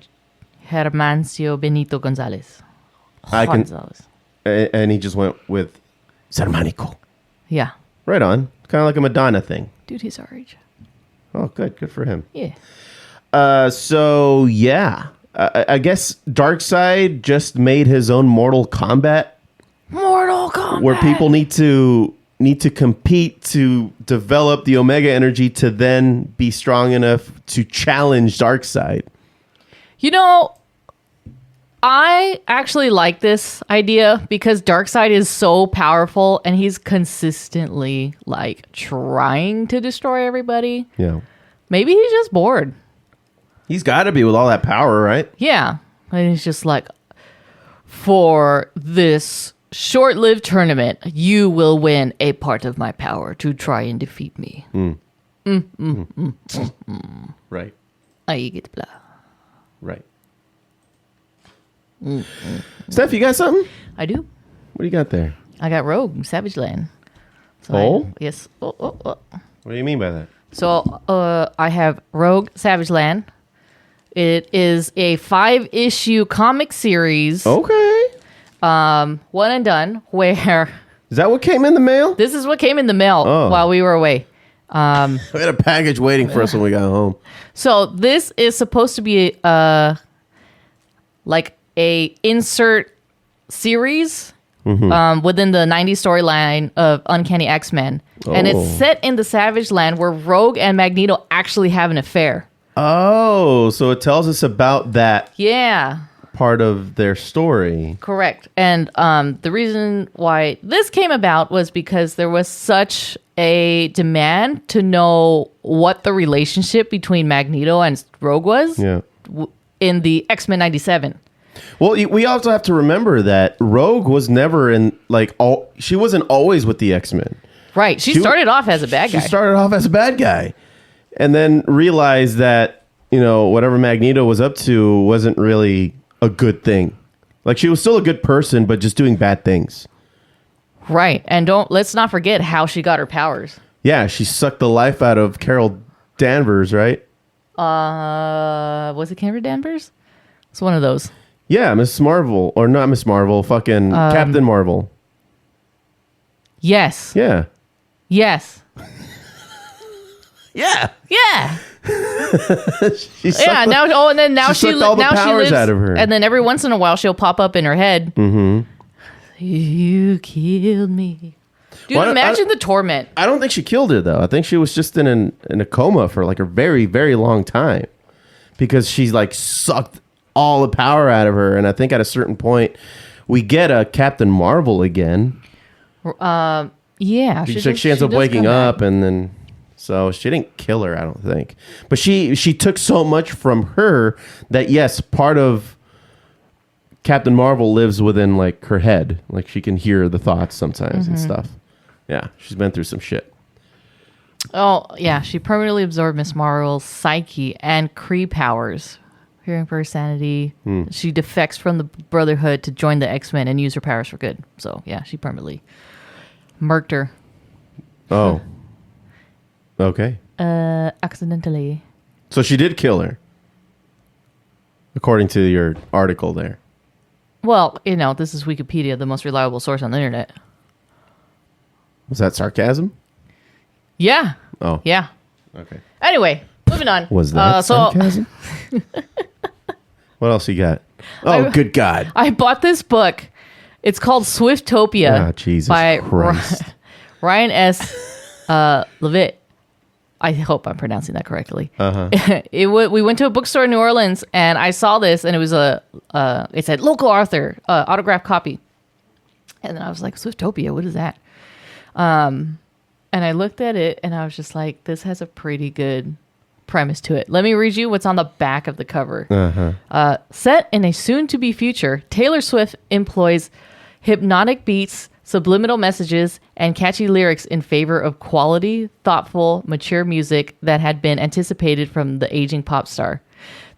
Hermancio Benito Gonzalez. And he just went with Sermanico. Yeah. Right on. Kind of like a Madonna thing. Dude, he's our age. Oh, good for him. Yeah. So yeah, I guess Darkseid just made his own Mortal Kombat, where people need to compete to develop the Omega energy to then be strong enough to challenge Darkseid. You know, I actually like this idea because Darkseid is so powerful and he's consistently like trying to destroy everybody. Yeah. Maybe he's just bored. He's got to be with all that power, right? Yeah. And he's just like, for this short-lived tournament, you will win a part of my power to try and defeat me. Right. I get blah. Right. Steph, you got something? I do. What do you got there? I got Rogue, Savage Land. Yes. What do you mean by that? So I have Rogue, Savage Land. It is a 5-issue comic series. Okay. One and done, where... Is that what came in the mail? This is what came in the mail while we were away. We had a package waiting for us when we got home. So this is supposed to be like a insert series within the 90s storyline of Uncanny X-Men. And it's set in the Savage Land where Rogue and Magneto actually have an affair. Oh, so it tells us about that part of their story. Correct. And the reason why this came about was because there was such a demand to know what the relationship between Magneto and Rogue was in the X-Men 97. Well, we also have to remember that Rogue was never in, she wasn't always with the X-Men. Right. She started off as a bad guy. She started off as a bad guy. And then realized that, whatever Magneto was up to wasn't really a good thing. Like, she was still a good person, but just doing bad things. Right. And let's not forget how she got her powers. Yeah, she sucked the life out of Carol Danvers, right? Was it Carol Danvers? It's one of those. Yeah, Miss Marvel. Or not Miss Marvel, fucking Captain Marvel. Yes. Yeah. Yes. Yeah. Yeah. She sucked now she lives out of her. And then every once in a while she'll pop up in her head. Mm-hmm. You killed me. Dude, imagine the torment. I don't think she killed her, though. I think she was just in a coma for like a very, very long time. Because she's like sucked all the power out of her. And I think at a certain point, we get a Captain Marvel again. Yeah, she ends up waking up, and then so she didn't kill her, I don't think. But she took so much from her that yes, part of Captain Marvel lives within like her head. Like she can hear the thoughts sometimes and stuff. Yeah, she's been through some shit. Oh, yeah. She permanently absorbed Miss Marvel's psyche and Kree powers. Hearing for her sanity. She defects from the Brotherhood to join the X-Men and use her powers for good. So, yeah, she permanently murked her. Oh. Okay. Accidentally. So she did kill her. According to your article there. Well, this is Wikipedia, the most reliable source on the internet. Was that sarcasm? Yeah. Oh. Yeah. Okay. Anyway, moving on. Was that sarcasm? What else you got? Oh, good God. I bought this book. It's called Swiftopia. Oh, Jesus by Christ. Ryan S. Levitt. I hope I'm pronouncing that correctly. We went to a bookstore in New Orleans, and I saw this, and it was it said local author, autographed copy. And then I was like, Swiftopia, what is that? And I looked at it, and I was just like, this has a pretty good premise to it. Let me read you what's on the back of the cover. Set in a soon-to-be future, Taylor Swift employs hypnotic beats, subliminal messages, and catchy lyrics in favor of quality, thoughtful, mature music that had been anticipated from the aging pop star.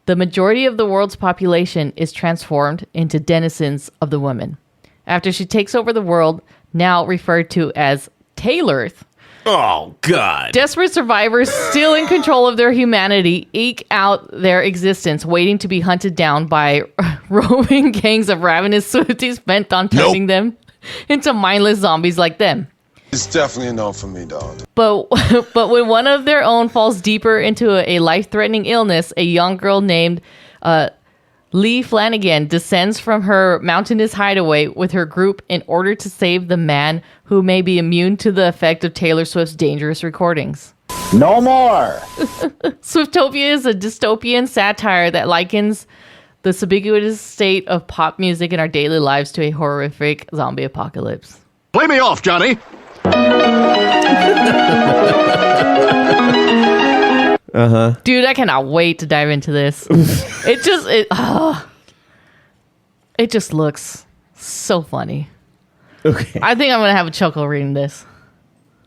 The majority of the world's population is transformed into denizens of the woman. After she takes over the world, now referred to as Taylorth, oh, God. desperate survivors still in control of their humanity eke out their existence, waiting to be hunted down by roving gangs of ravenous Swifties bent on turning them into mindless zombies like them. It's definitely a no for me, dog. But when one of their own falls deeper into a life-threatening illness, a young girl named Lee Flanagan descends from her mountainous hideaway with her group in order to save the man who may be immune to the effect of Taylor Swift's dangerous recordings. No more! Swiftopia is a dystopian satire that likens the ubiquitous state of pop music in our daily lives to a horrific zombie apocalypse. Play me off, Johnny! Dude, I cannot wait to dive into this. It just looks so funny. Okay. I think I'm gonna have a chuckle reading this.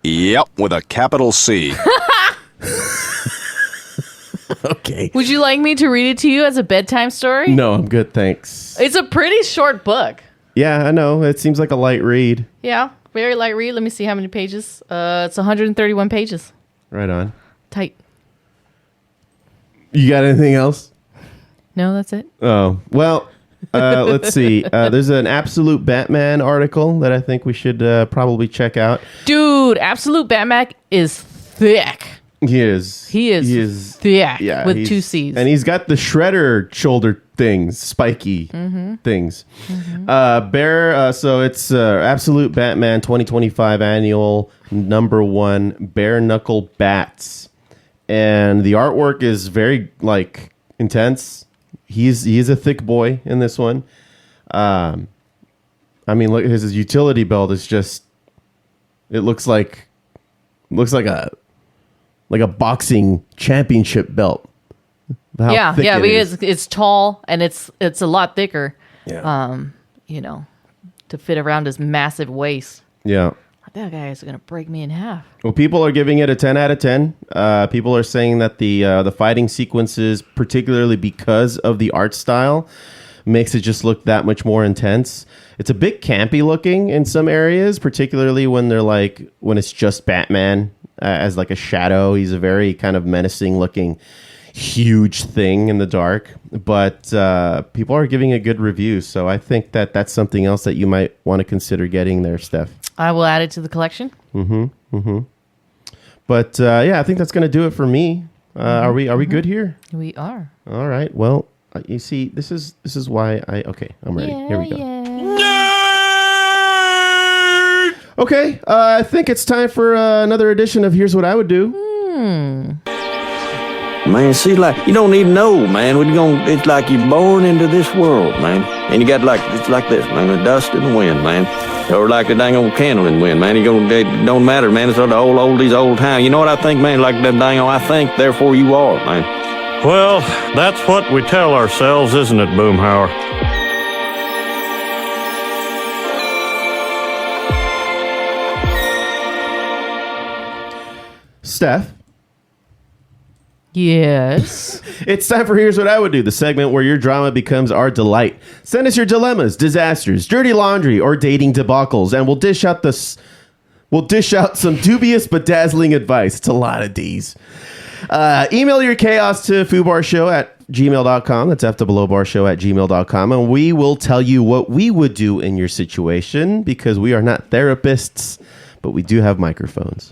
Yep, with a capital C. Okay. Would you like me to read it to you as a bedtime story? No, I'm good, thanks. It's a pretty short book. Yeah, I know. It seems like a light read. Yeah, very light read. Let me see how many pages. It's 131 pages. Right on. Tight. You got anything else? No, that's it. Oh, well, let's see. There's an Absolute Batman article that I think we should probably check out. Dude, Absolute Batman is thick. He is. He is thick with two C's. And he's got the shredder shoulder things, spiky things. So it's Absolute Batman 2025 annual #1 Bare Knuckle Bats. And the artwork is very intense. He's a thick boy in this one. I mean, look, his utility belt is just. It looks like a boxing championship belt. Yeah, because it's tall and it's a lot thicker. Yeah. To fit around his massive waist. Yeah. That guy is gonna break me in half. Well, people are giving it a 10 out of 10. People are saying that the fighting sequences, particularly because of the art style, makes it just look that much more intense. It's a bit campy looking in some areas, particularly when when it's just Batman as a shadow. He's a very kind of menacing looking, huge thing in the dark. But people are giving a good review, so I think that's something else that you might want to consider getting there, Steph. I will add it to the collection. But I think that's going to do it for me. Are we good here? We are. All right. Well, you see, this is why I'm ready. Here we go. Okay, I think it's time for another edition of Here's What I Would Do. Man, see, like, you don't even know, man. It's like you're born into this world, man. And you got it's like this, man, the dust and the wind, man. Or like the dang old candle in the wind, man. It don't matter, man. It's all the oldies, old time. You know what I think, man? Like that dang old, I think, therefore you are, man. Well, that's what we tell ourselves, isn't it, Boomhauer? Steph? Yes? It's time for Here's What I Would Do, the segment where your drama becomes our delight. Send us your dilemmas, disasters, dirty laundry, or dating debacles, and we'll dish out some dubious but dazzling advice. It's a lot of D's. Email your chaos to foobarshow@gmail.com. That's f_barshow@gmail.com. And we will tell you what we would do in your situation, because we are not therapists, but we do have microphones.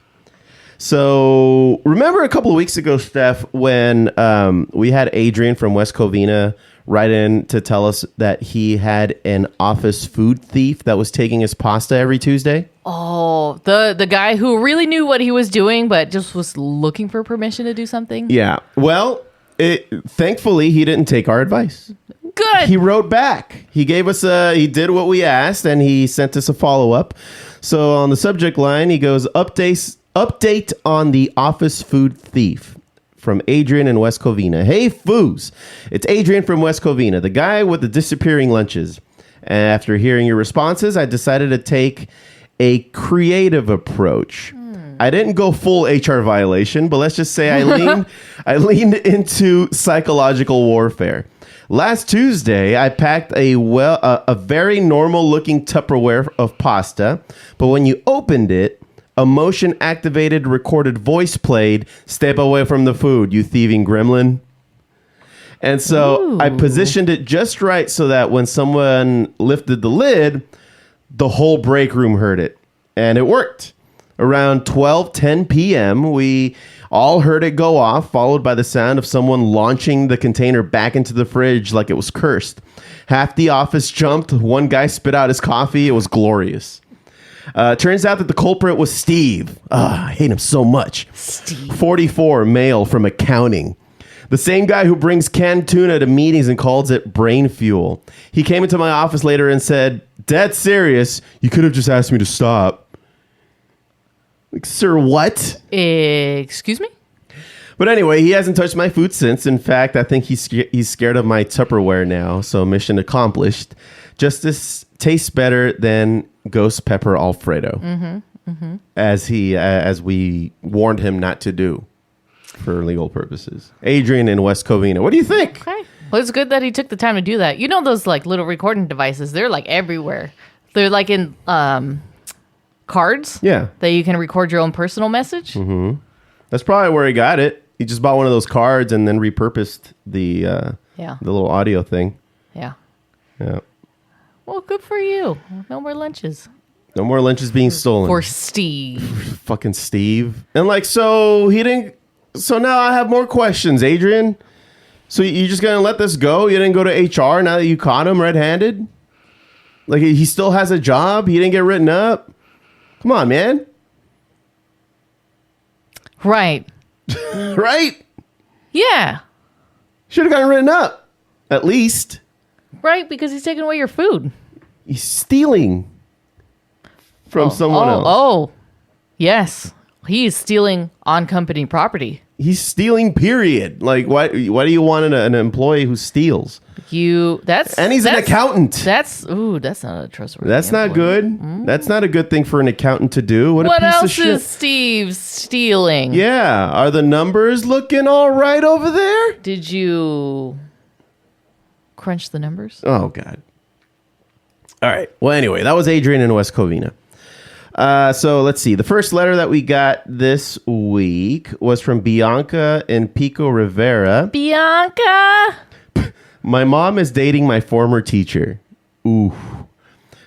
So remember a couple of weeks ago, Steph, when we had Adrian from West Covina write in to tell us that he had an office food thief that was taking his pasta every Tuesday? Oh, the guy who really knew what he was doing, but just was looking for permission to do something? Yeah. Well, thankfully, he didn't take our advice. Good. He wrote back. He gave us he did what we asked, and he sent us a follow-up. So on the subject line, he goes, Update on the office food thief, from Adrian in West Covina. Hey, Foos. It's Adrian from West Covina, the guy with the disappearing lunches. After hearing your responses, I decided to take a creative approach. I didn't go full HR violation, but let's just say I leaned into psychological warfare. Last Tuesday, I packed a very normal looking Tupperware of pasta, but when you opened it, a motion-activated recorded voice played, "Step away from the food, you thieving gremlin." And so I positioned it just right so that when someone lifted the lid, the whole break room heard it. And it worked. Around 12:10 p.m., we all heard it go off, followed by the sound of someone launching the container back into the fridge like it was cursed. Half the office jumped. One guy spit out his coffee. It was glorious. Turns out that the culprit was Steve. I hate him so much. Steve. 44, male from accounting. The same guy who brings canned tuna to meetings and calls it brain fuel. He came into my office later and said, "Dead serious, you could have just asked me to stop." Like, sir, what? Excuse me? But anyway, he hasn't touched my food since. In fact, I think he's scared of my Tupperware now. So mission accomplished. Justice tastes better than ghost pepper Alfredo, as we warned him not to do for legal purposes. Adrian in West Covina, what do you think? Okay. Well, it's good that he took the time to do that. You know those like little recording devices? They're like everywhere. They're like in cards. Yeah, that you can record your own personal message. That's probably where he got it. He just bought one of those cards and then repurposed the little audio thing. Yeah. Yeah. Well, good for you. No more lunches. No more lunches being stolen. For Steve. Fucking Steve. And like, so he didn't. So now I have more questions, Adrian. So you just gonna let this go? You didn't go to HR now that you caught him red-handed? Like, he still has a job? He didn't get written up? Come on, man. Right. Right? Yeah. Should have gotten written up. At least. Right, because he's taking away your food. He's stealing from someone else. Oh, yes. He's stealing on company property. He's stealing, period. Like, why do you want an employee who steals? And he's an accountant. That's not a trustworthy That's not good. That's not a good thing for an accountant to do. What a piece else of shit. is Steve stealing? Yeah. Are the numbers looking all right over there? Did you crunch the numbers? Oh, God. All right. Well, anyway, that was Adrian in West Covina. So let's see. The first letter that we got this week was from Bianca in Pico, Rivera. Bianca! My mom is dating my former teacher. Ooh.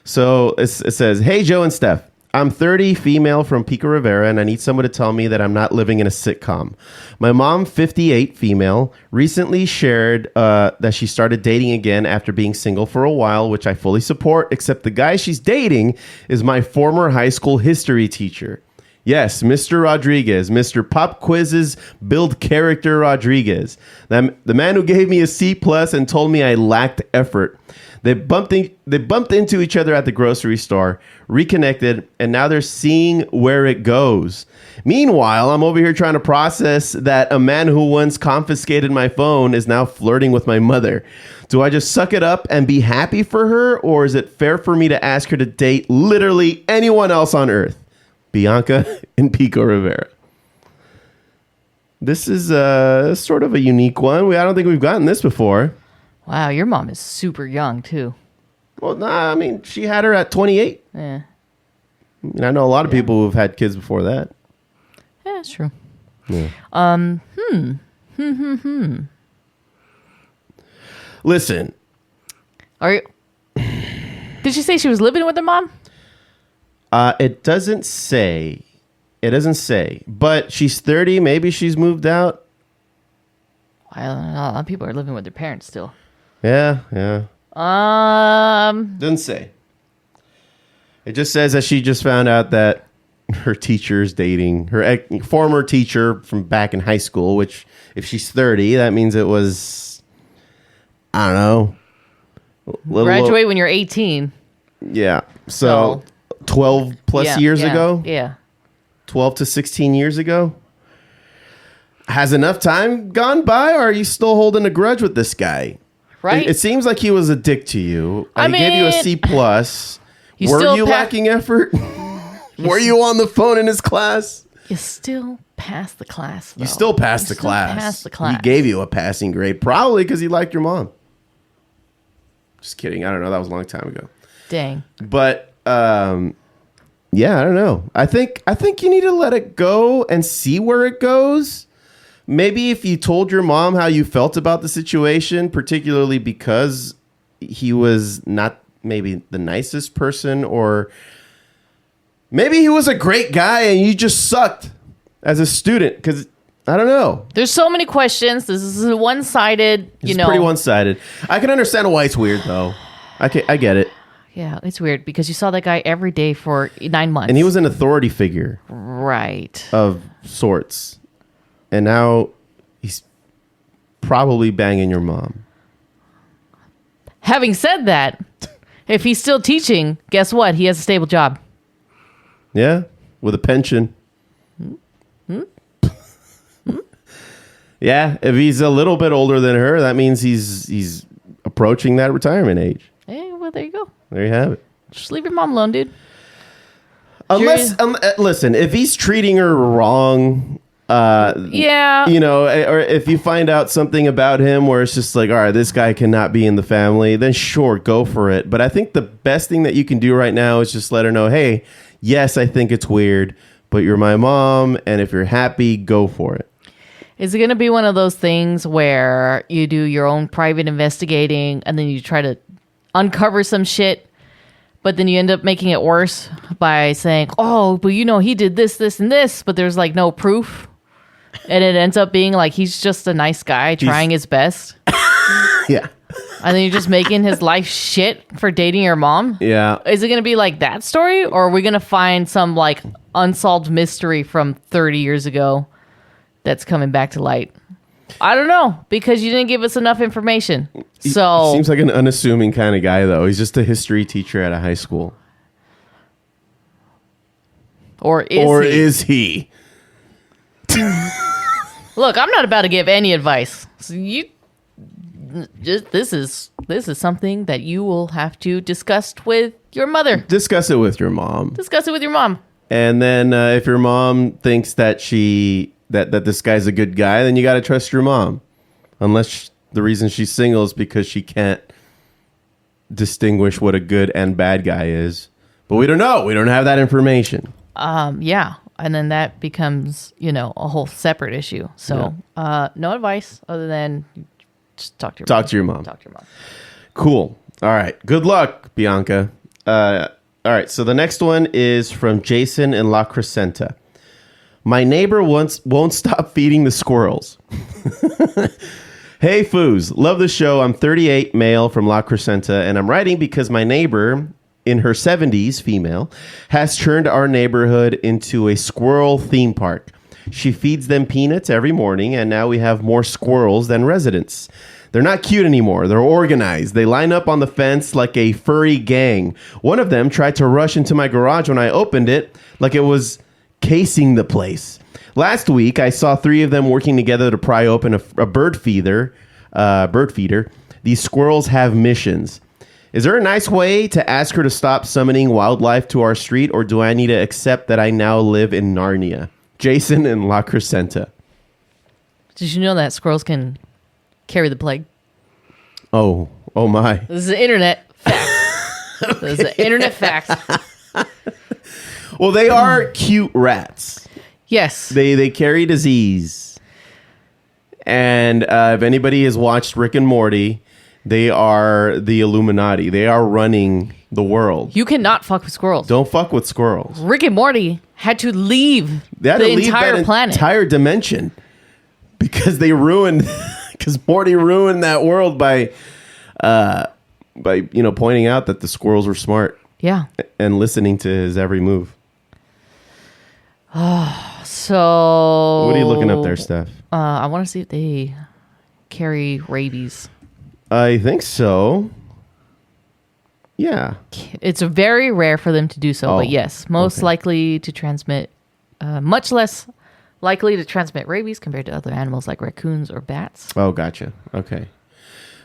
So it says, "Hey, Joe and Steph. I'm 30, female from Pico Rivera, and I need someone to tell me that I'm not living in a sitcom. My mom, 58, female, recently shared that she started dating again after being single for a while, which I fully support, except the guy she's dating is my former high school history teacher. Yes, Mr. Rodriguez, Mr. Pop Quizzes Build Character Rodriguez. The man who gave me a C plus and told me I lacked effort. They bumped into each other at the grocery store, reconnected, and now they're seeing where it goes. Meanwhile, I'm over here trying to process that a man who once confiscated my phone is now flirting with my mother. Do I just suck it up and be happy for her, or is it fair for me to ask her to date literally anyone else on earth? Bianca and Pico Rivera. This is sort of a unique one. I don't think we've gotten this before. Wow, your mom is super young, too. Well, nah, I mean, she had her at 28. Yeah. I know a lot of people who've had kids before that. Yeah, that's true. Yeah. Listen. Are you... Did she say she was living with her mom? It doesn't say. It doesn't say. But she's 30. Maybe she's moved out. I don't know. A lot of people are living with their parents still. Yeah. Doesn't say. It just says that she just found out that her teacher is dating her former teacher from back in high school, which if she's 30, that means it was, I don't know. Graduate when you're 18. Yeah. So 12 plus years ago? Yeah. 12 to 16 years ago? Has enough time gone by, or are you still holding a grudge with this guy? Right. It seems like he was a dick to you. I He gave you a C plus. Were you lacking effort? Were you on the phone in his class? You still passed the class, though. You still passed the class. Passed the class. He gave you a passing grade, probably because he liked your mom. Just kidding. I don't know. That was a long time ago. Dang. But yeah, I don't know. I think you need to let it go and see where it goes. Maybe if you told your mom how you felt about the situation, particularly because he was not maybe the nicest person, or maybe he was a great guy and you just sucked as a student, because I don't know. There's so many questions. This is a one-sided, It's pretty one-sided. I can understand why it's weird, though. I get it. Yeah, it's weird because you saw that guy every day for 9 months. And he was an authority figure. Right. Of sorts. And now he's probably banging your mom. Having said that, if he's still teaching, guess what? He has a stable job. Yeah, with a pension. Yeah, if he's a little bit older than her, that means he's approaching that retirement age. Hey, well, there you go. There you have it. Just leave your mom alone, dude. Unless, listen, if he's treating her wrong, yeah, you know, or if you find out something about him where it's just like, all right, this guy cannot be in the family, then sure, go for it. But I think the best thing that you can do right now is just let her know, hey, yes, I think it's weird, but you're my mom, and if you're happy, go for it. Is it going to be one of those things where you do your own private investigating and then you try to uncover some shit, but then you end up making it worse by saying, oh, but you know, he did this, this, and this, but there's like no proof. And it ends up being like he's just a nice guy trying his best. Yeah. And then you're just making his life shit for dating your mom. Yeah. Is it going to be like that story? Or are we going to find some like unsolved mystery from 30 years ago that's coming back to light? I don't know, because you didn't give us enough information. So He seems like an unassuming kind of guy, though. He's just a history teacher at a high school. Or is he? Look, I'm not about to give any advice. So you just this is something that you will have to discuss with your mother. Discuss it with your mom. Discuss it with your mom. And then if your mom thinks that that this guy's a good guy, then you got to trust your mom. Unless the reason she's single is because she can't distinguish what a good and bad guy is. But we don't know. We don't have that information. Yeah. And then that becomes, you know, a whole separate issue. So no advice other than just talk to your mom. Talk to your mom. Talk to your mom. Cool. All right. Good luck, Bianca. All right. So the next one is from Jason in La Crescenta. My neighbor won't stop feeding the squirrels. Hey, Foos. Love the show. I'm 38, male from La Crescenta, and I'm writing because my neighbor in her 70s, female, has turned our neighborhood into a squirrel theme park. She feeds them peanuts every morning, and now we have more squirrels than residents. They're not cute anymore. They're organized. They line up on the fence like a furry gang. One of them tried to rush into my garage when I opened it like it was casing the place. Last week, I saw 3 of them working together to pry open a bird feeder. These squirrels have missions. Is there a nice way to ask her to stop summoning wildlife to our street, or do I need to accept that I now live in Narnia? Jason in La Crescenta. Did you know that squirrels can carry the plague? Oh my. This is the internet facts. Okay. This is the internet facts. Well, they are cute rats. Yes. They carry disease. And if anybody has watched Rick and Morty, they are the Illuminati. They are running the world. You cannot fuck with squirrels. Don't fuck with squirrels. Rick and Morty had to leave the entire planet. Entire dimension. Because Morty ruined that world by pointing out that the squirrels were smart. Yeah. And listening to his every move. So what are you looking up there, Steph? I want to see if they carry rabies. I think so. Yeah. It's very rare for them to do so, but yes, most likely to transmit, much less likely to transmit rabies compared to other animals like raccoons or bats. Oh, gotcha. Okay.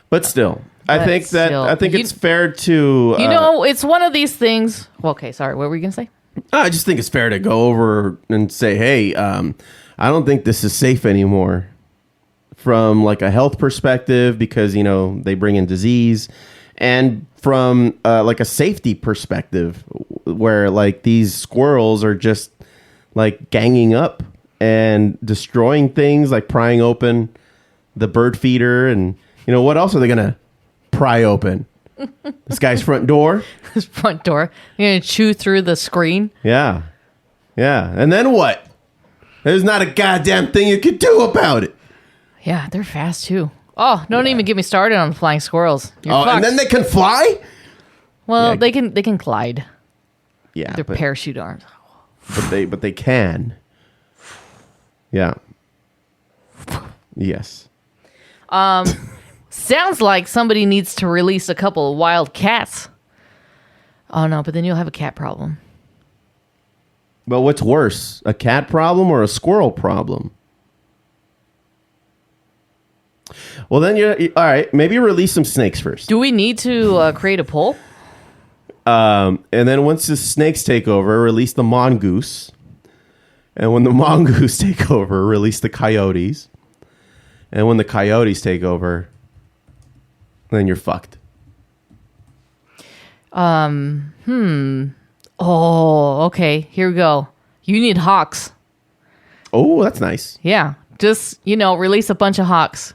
But still, I think it's fair to... it's one of these things... Well, okay, sorry, what were you going to say? I just think it's fair to go over and say, hey, I don't think this is safe anymore from like a health perspective because, they bring in disease, and from like a safety perspective where like these squirrels are just like ganging up and destroying things, like prying open the bird feeder. And, what else are they going to pry open? This guy's front door. His front door. You're going to chew through the screen? Yeah. Yeah. And then what? There's not a goddamn thing you can do about it. Yeah, they're fast too. Oh, don't even get me started on the flying squirrels. You're fucked. And then they can fly? Well, they can glide. Yeah. Their parachute arms. But they can. Yeah. Yes. Sounds like somebody needs to release a couple of wild cats. Oh no, but then you'll have a cat problem. But what's worse, a cat problem or a squirrel problem? Well, then all right. Maybe release some snakes first. Do we need to create a poll? And then once the snakes take over, release the mongoose. And when the mongoose take over, release the coyotes. And when the coyotes take over, then you're fucked. Oh, okay. Here we go. You need hawks. Oh, that's nice. Yeah. Just, release a bunch of hawks.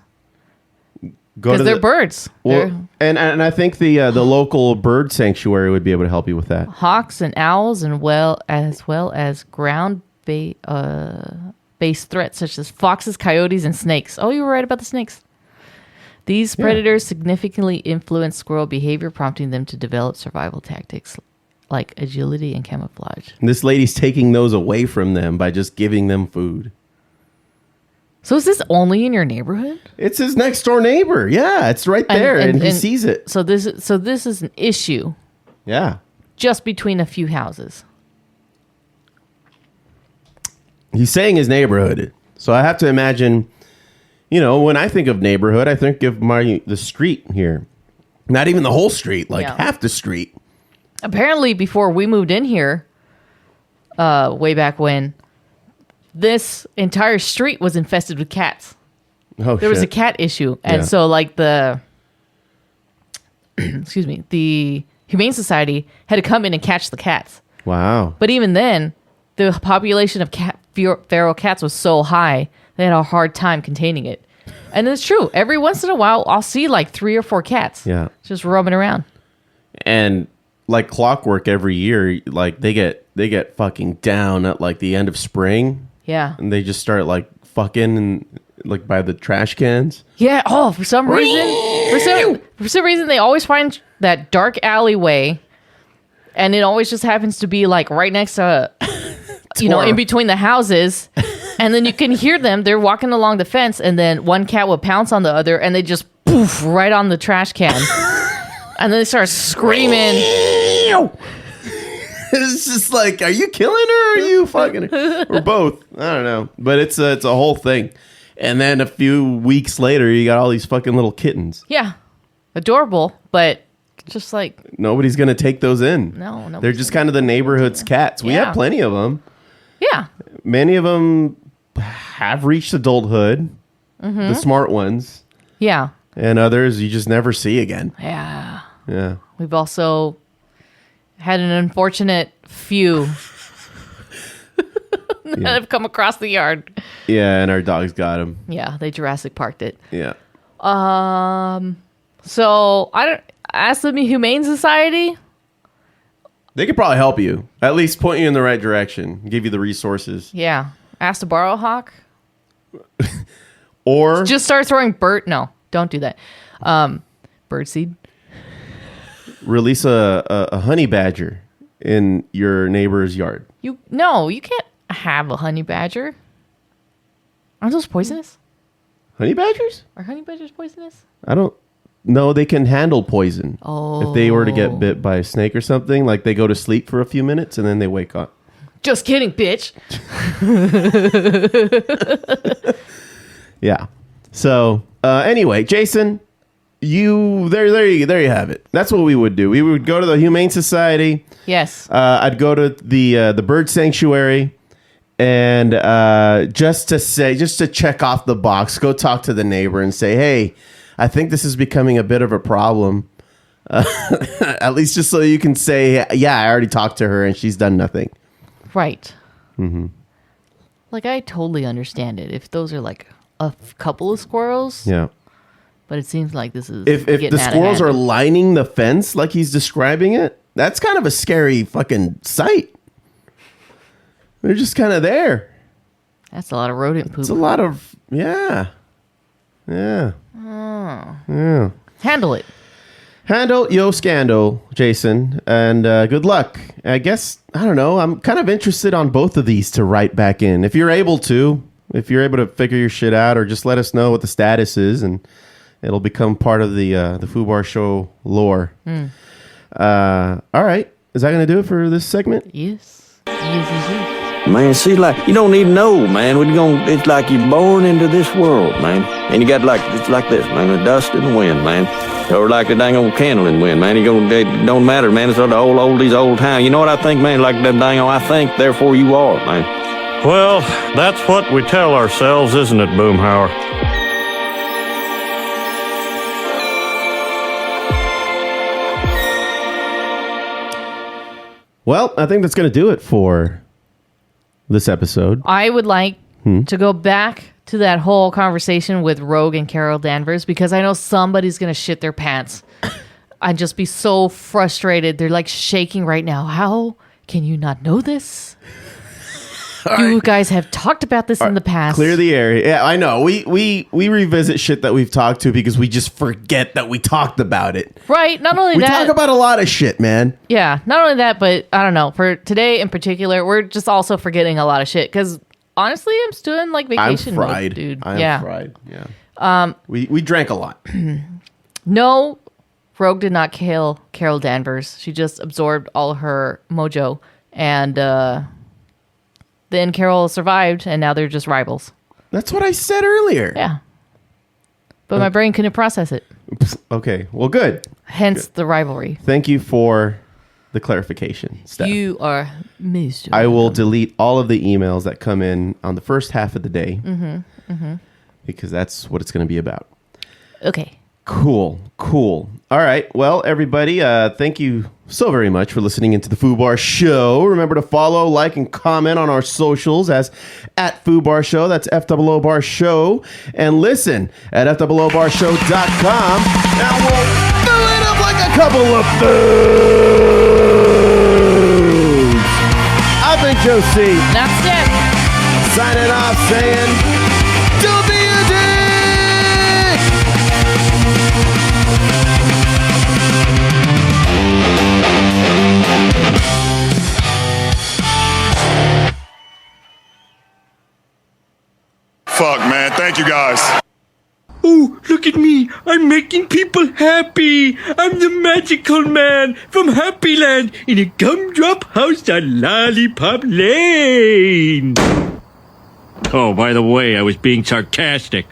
Because they're birds. Well, and I think the local bird sanctuary would be able to help you with that. Hawks and owls, and as well as ground-based threats such as foxes, coyotes, and snakes. Oh, you were right about the snakes. These predators significantly influence squirrel behavior, prompting them to develop survival tactics like agility and camouflage. And this lady's taking those away from them by just giving them food. So is this only in your neighborhood? It's his next door neighbor. Yeah, it's right there, and he sees it. So this is an issue. Yeah. Just between a few houses. He's saying his neighborhood. So I have to imagine, when I think of neighborhood, I think of the street here. Not even the whole street, half the street. Apparently, before we moved in here, way back when, this entire street was infested with cats. Oh, there was a cat issue. And so the Humane Society had to come in and catch the cats. Wow. But even then, the population of feral cats was so high, they had a hard time containing it. And it's true. Every once in a while, I'll see like 3 or 4 cats just roaming around. And like clockwork every year, like they get fucking down at like the end of spring. Yeah. And they just start like fucking and like by the trash cans. Yeah. Oh, for some reason they always find that dark alleyway And it always just happens to be like right next to, in between the houses. And then you can hear them. They're walking along the fence, and then one cat will pounce on the other, and they just poof right on the trash can. And then they start screaming. It's just like, are you killing her or are you fucking her? Or both. I don't know. But it's a whole thing. And then a few weeks later, you got all these fucking little kittens. Yeah. Adorable, but just like... Nobody's going to take those in. No. They're just kind of the neighborhood's cats. We have plenty of them. Yeah. Many of them have reached adulthood. Mm-hmm. The smart ones. Yeah. And others you just never see again. Yeah. Yeah. We've also had an unfortunate few that have come across the yard. Yeah, and our dogs got them. Yeah, they Jurassic Parked it. Yeah. So I ask the Humane Society. They could probably help you. At least point you in the right direction. Give you the resources. Yeah. Ask to borrow a hawk. Or just start throwing bird. No, don't do that. Bird seed. Release a honey badger in your neighbor's yard. You can't have a honey badger. Aren't those poisonous? Honey badgers? Are honey badgers poisonous? I don't know. They can handle poison. Oh. If they were to get bit by a snake or something, like they go to sleep for a few minutes and then they wake up. Just kidding, bitch. Yeah. So anyway, Jason, there you have it. That's what we would do. We would go to the Humane Society. Yes. I'd go to the bird sanctuary, and just to check off the box, go talk to the neighbor and say, hey, I think this is becoming a bit of a problem. At least just so you can say, yeah, I already talked to her and she's done nothing. Right. Mm-hmm. Like, I totally understand it. If those are like a couple of squirrels. Yeah. But it seems like this is if the squirrels are lining the fence like he's describing it, that's kind of a scary fucking sight. They're just kind of there. That's a lot of rodent poop. It's a lot of yeah. Oh. Yeah. Handle it. Handle yo scandal, Jason, and good luck. I guess I don't know. I'm kind of interested on both of these to write back in. If you're able to figure your shit out, or just let us know what the status is, and it'll become part of the Foobar Show lore. All right, is that going to do it for this segment? Yes. Man, see, like, you don't even know, man. It's like you're born into this world, man. And you got it's like this, man, the dust and the wind, man. Or like the dang old candle in the wind, man. It don't matter, man. It's all the oldies, old town. You know what I think, man? Like that dang old, I think, therefore you are, man. Well, that's what we tell ourselves, isn't it, Boomhauer? Well, I think that's going to do it for this episode. I would like to go back to that whole conversation with Rogue and Carol Danvers, because I know somebody's going to shit their pants. I'd just be so frustrated. They're like shaking right now. How can you not know this? You guys have talked about this in the past. Clear the air. Yeah, I know. We revisit shit that we've talked to because we just forget that we talked about it. Right. Not only we that. We talk about a lot of shit, man. Yeah. Not only that, but I don't know. For today in particular, we're just also forgetting a lot of shit because honestly, I'm still in like vacation I'm fried, mode, dude. I'm fried. Yeah. We drank a lot. No, Rogue did not kill Carol Danvers. She just absorbed all her mojo, and then Carol survived, and now they're just rivals. That's what I said earlier. Yeah. But my brain couldn't process it. Okay. Well, good. Hence the rivalry. Thank you for the clarification, Steph. You are Mr. I will delete all of the emails that come in on the first half of the day. Because that's what it's going to be about. Okay. Cool. All right. Well, everybody, thank you so very much for listening into the Foobar Show. Remember to follow, like, and comment on our socials as at Foobar Show. That's FOO Bar Show. And listen at FOOBarshow.com. Now we'll fill it up like a couple of foods. I've been Josie. That's it. Signing off saying, don't be a dick. look at me. I'm making people happy. I'm the magical man from Happy Land in a gumdrop house on Lollipop Lane. Oh, by the way, I was being sarcastic.